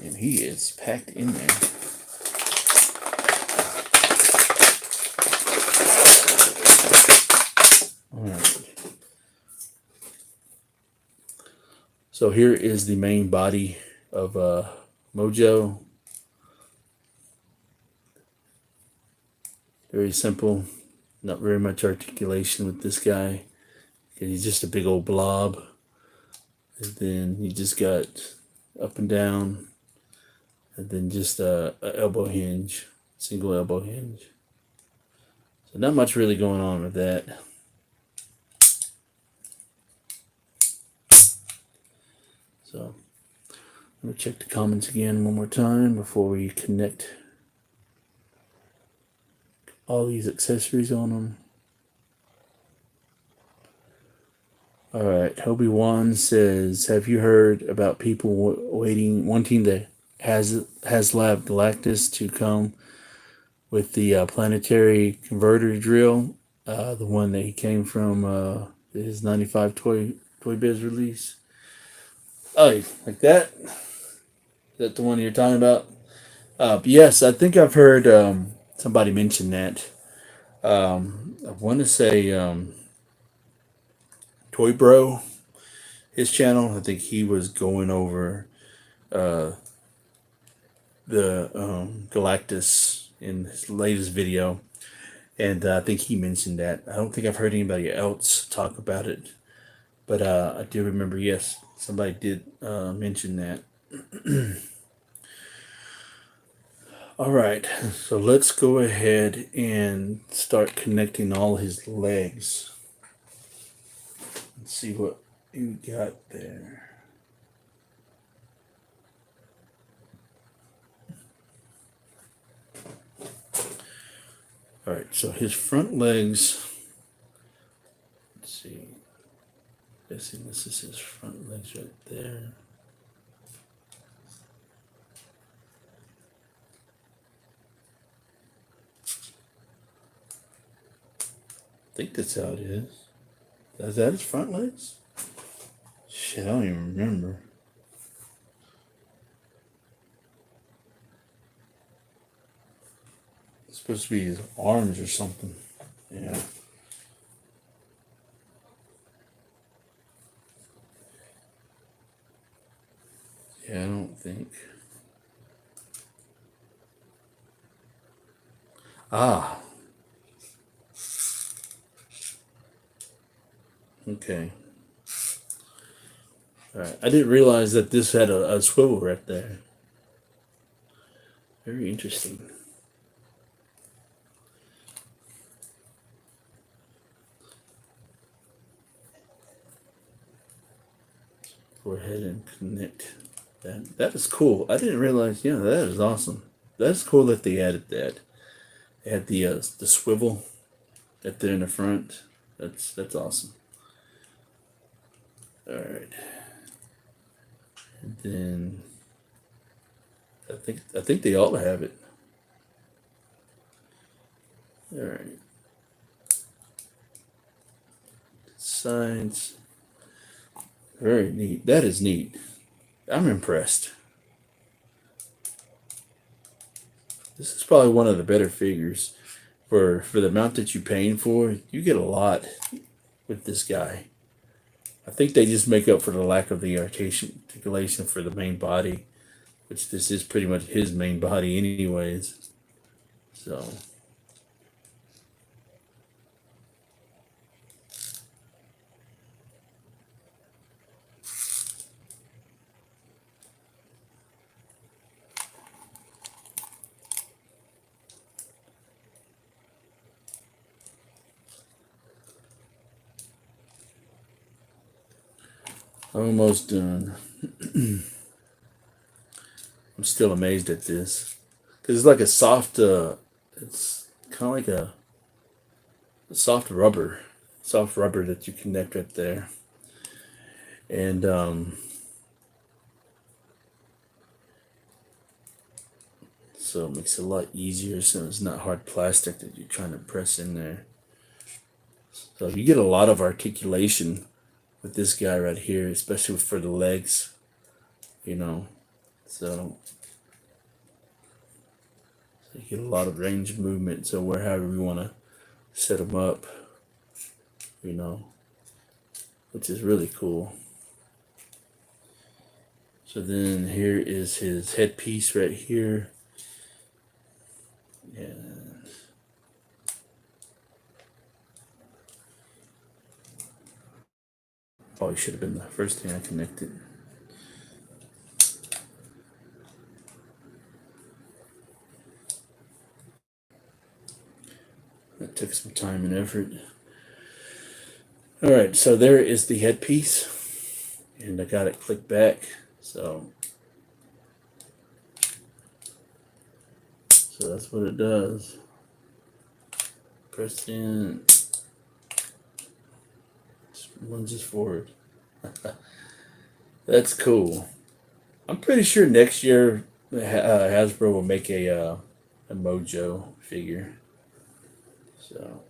And he is packed in there. Alright. So here is the main body of Mojo. Very simple. Not very much articulation with this guy. He's just a big old blob. And then you just got up and down. And then just a elbow hinge. Single elbow hinge. So not much really going on with that. So let me check the comments again one more time before we connect all these accessories on them. Alright, Obi-Wan says, have you heard about people wanting the HasLab Galactus to come with the planetary converter drill? The one that he came from his 95 ToyBiz release. Oh, like that? Is that the one you're talking about? Yes, I think I've heard somebody mention that. I want to say Toy Bro, his channel. I think he was going over the Galactus in his latest video, and I think he mentioned that. I don't think I've heard anybody else talk about it, but I do remember, yes, somebody did mention that. All right, so let's go ahead and start connecting all his legs. Let's see what you got there. All right, so his front legs. Let's see. Guessing this is his front legs right there. I think that's how it is. Is that his front legs? Shit, I don't even remember. It's supposed to be his arms or something. Yeah. Yeah, I don't think. Ah. Okay. Alright, I didn't realize that this had a swivel right there. Very interesting. Go ahead and connect that. That is cool. I didn't realize, yeah, that is awesome. That's cool that they added that. They had the swivel right there in the front. That's awesome. All right. And then I think they all have it. All right. Sides. Very neat. That is neat. I'm impressed. This is probably one of the better figures for the amount that you're paying for. You get a lot with this guy. I think they just make up for the lack of the articulation for the main body, which this is pretty much his main body anyways. So almost done. I'm still amazed at this because it's like a soft. It's kind of like a soft rubber that you connect right there. And so it makes it a lot easier, so it's not hard plastic that you're trying to press in there. So you get a lot of articulation with this guy right here, especially for the legs, you know. So you get a lot of range of movement. So wherever you want to set them up, you know, which is really cool. So then here is his headpiece right here. And probably should have been the first thing I connected. That took some time and effort. Alright, so there is the headpiece. And I got it clicked back. So that's what it does. Press in. Lunges forward. That's cool. I'm pretty sure next year Hasbro will make a Mojo figure. So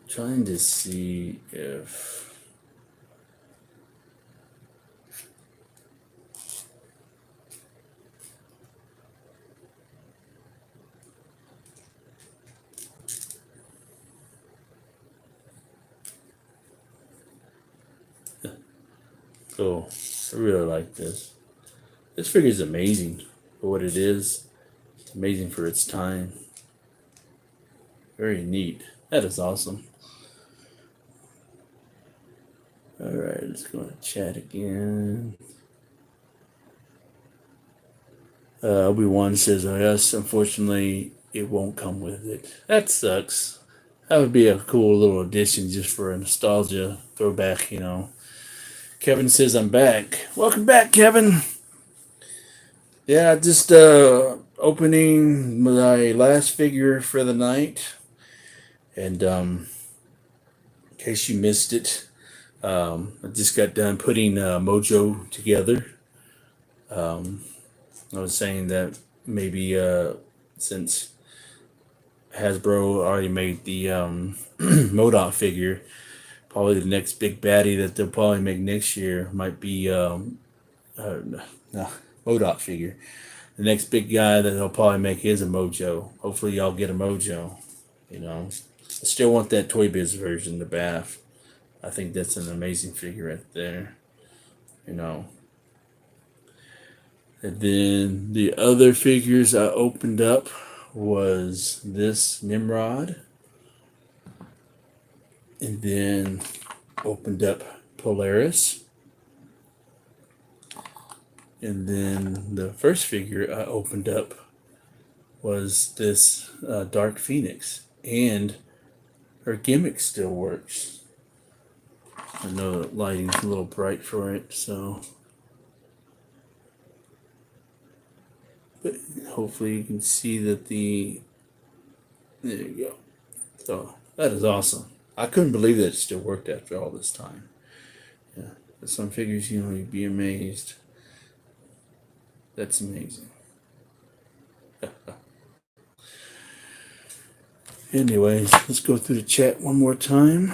trying to see if cool. I really like this. This figure is amazing for what it is. It's amazing for its time. Very neat. That is awesome. Alright, let's go to chat again. Obi-Wan says, oh yes, unfortunately it won't come with it. That sucks. That would be a cool little addition just for a nostalgia throwback, you know. Kevin says, I'm back. Welcome back, Kevin. Yeah, just opening my last figure for the night. And in case you missed it, I just got done putting Mojo together. I was saying that maybe since Hasbro already made the Modoc figure, probably the next big baddie that they'll probably make next year might be Modoc figure. The next big guy that they'll probably make is a Mojo. Hopefully y'all get a Mojo. You know, I still want that ToyBiz version, the Bath. I think that's an amazing figure right there. You know. And then the other figures I opened up was this Nimrod. And then opened up Polaris. And then the first figure I opened up was this Dark Phoenix. And her gimmick still works. I know the lighting's a little bright for it, so. But hopefully you can see that there you go. So that is awesome. I couldn't believe that it still worked after all this time. Yeah, but some figures, you know, you'd be amazed. That's amazing. Anyways, let's go through the chat one more time.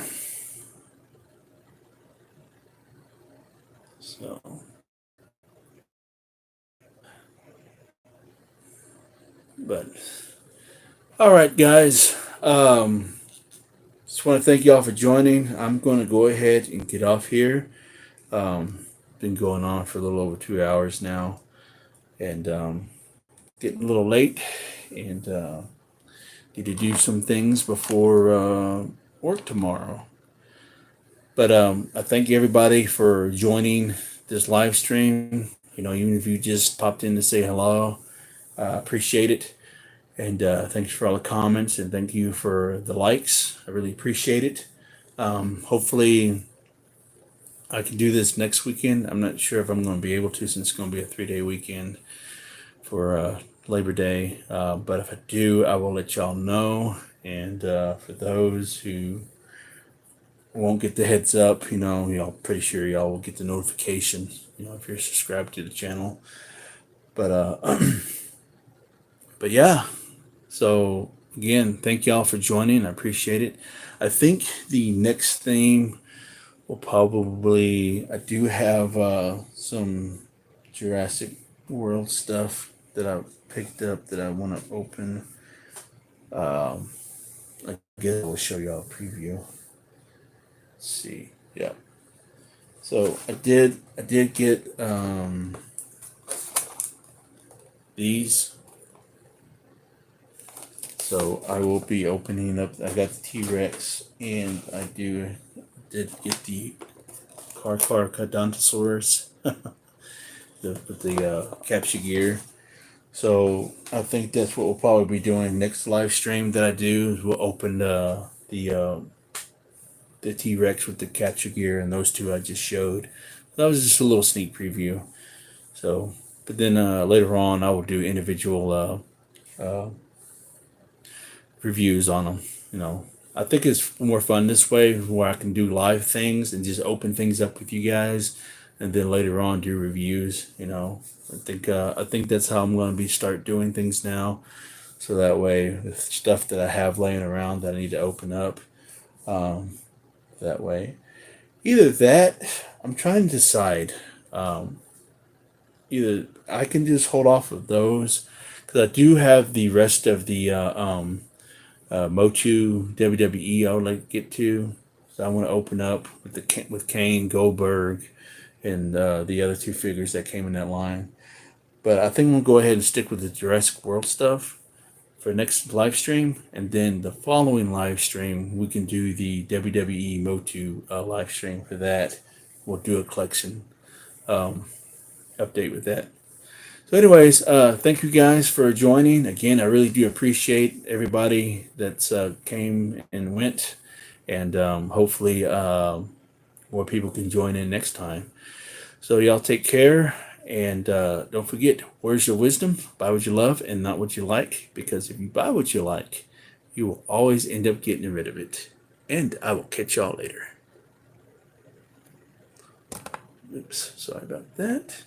So, but all right, guys. Just want to thank y'all for joining. I'm going to go ahead and get off here. Been going on for a little over 2 hours now, and getting a little late, and need to do some things before work tomorrow. But I thank everybody for joining this live stream. You know, even if you just popped in to say hello, I appreciate it. And thanks for all the comments, and thank you for the likes. I really appreciate it. Hopefully I can do this next weekend. I'm not sure if I'm going to be able to, since it's going to be a 3-day weekend. for Labor Day. But if I do, I will let y'all know. And for those who won't get the heads up, y'all pretty sure y'all will get the notification, if you're subscribed to the channel. But but yeah. So again, thank y'all for joining. I appreciate it. I think the next theme will probably, I do have some Jurassic World stuff that I picked up that I want to open. I guess I'll show y'all a preview. Let's see. Yeah. So I did get these. So I will be opening up. I got the T-Rex, and I did get the Carcadontosaurus with the capture gear. So I think that's what we'll probably be doing next live stream that I do. Is we'll open the T-Rex with the capture gear, and those two I just showed. That was just a little sneak preview. So, but then later on I will do individual reviews on them. I think it's more fun this way, where I can do live things and just open things up with you guys, and then later on do reviews. I think that's how I'm going to start doing things now. So that way, the stuff that I have laying around that I need to open up, that way, either that, I'm trying to decide. Either I can just hold off of those, because I do have the rest of the Motu WWE I would like to get to. So I want to open up with Kane, Goldberg, and the other two figures that came in that line. But I think we'll go ahead and stick with the Jurassic World stuff for next live stream, and then the following live stream we can do the WWE Motu live stream for that. We'll do a collection update with that. So anyways, thank you guys for joining. Again, I really do appreciate everybody that's came and went, and hopefully more people can join in next time. So y'all take care, and don't forget, where's your wisdom? Buy what you love and not what you like, because if you buy what you like, you will always end up getting rid of it. And I will catch y'all later. Oops, sorry about that.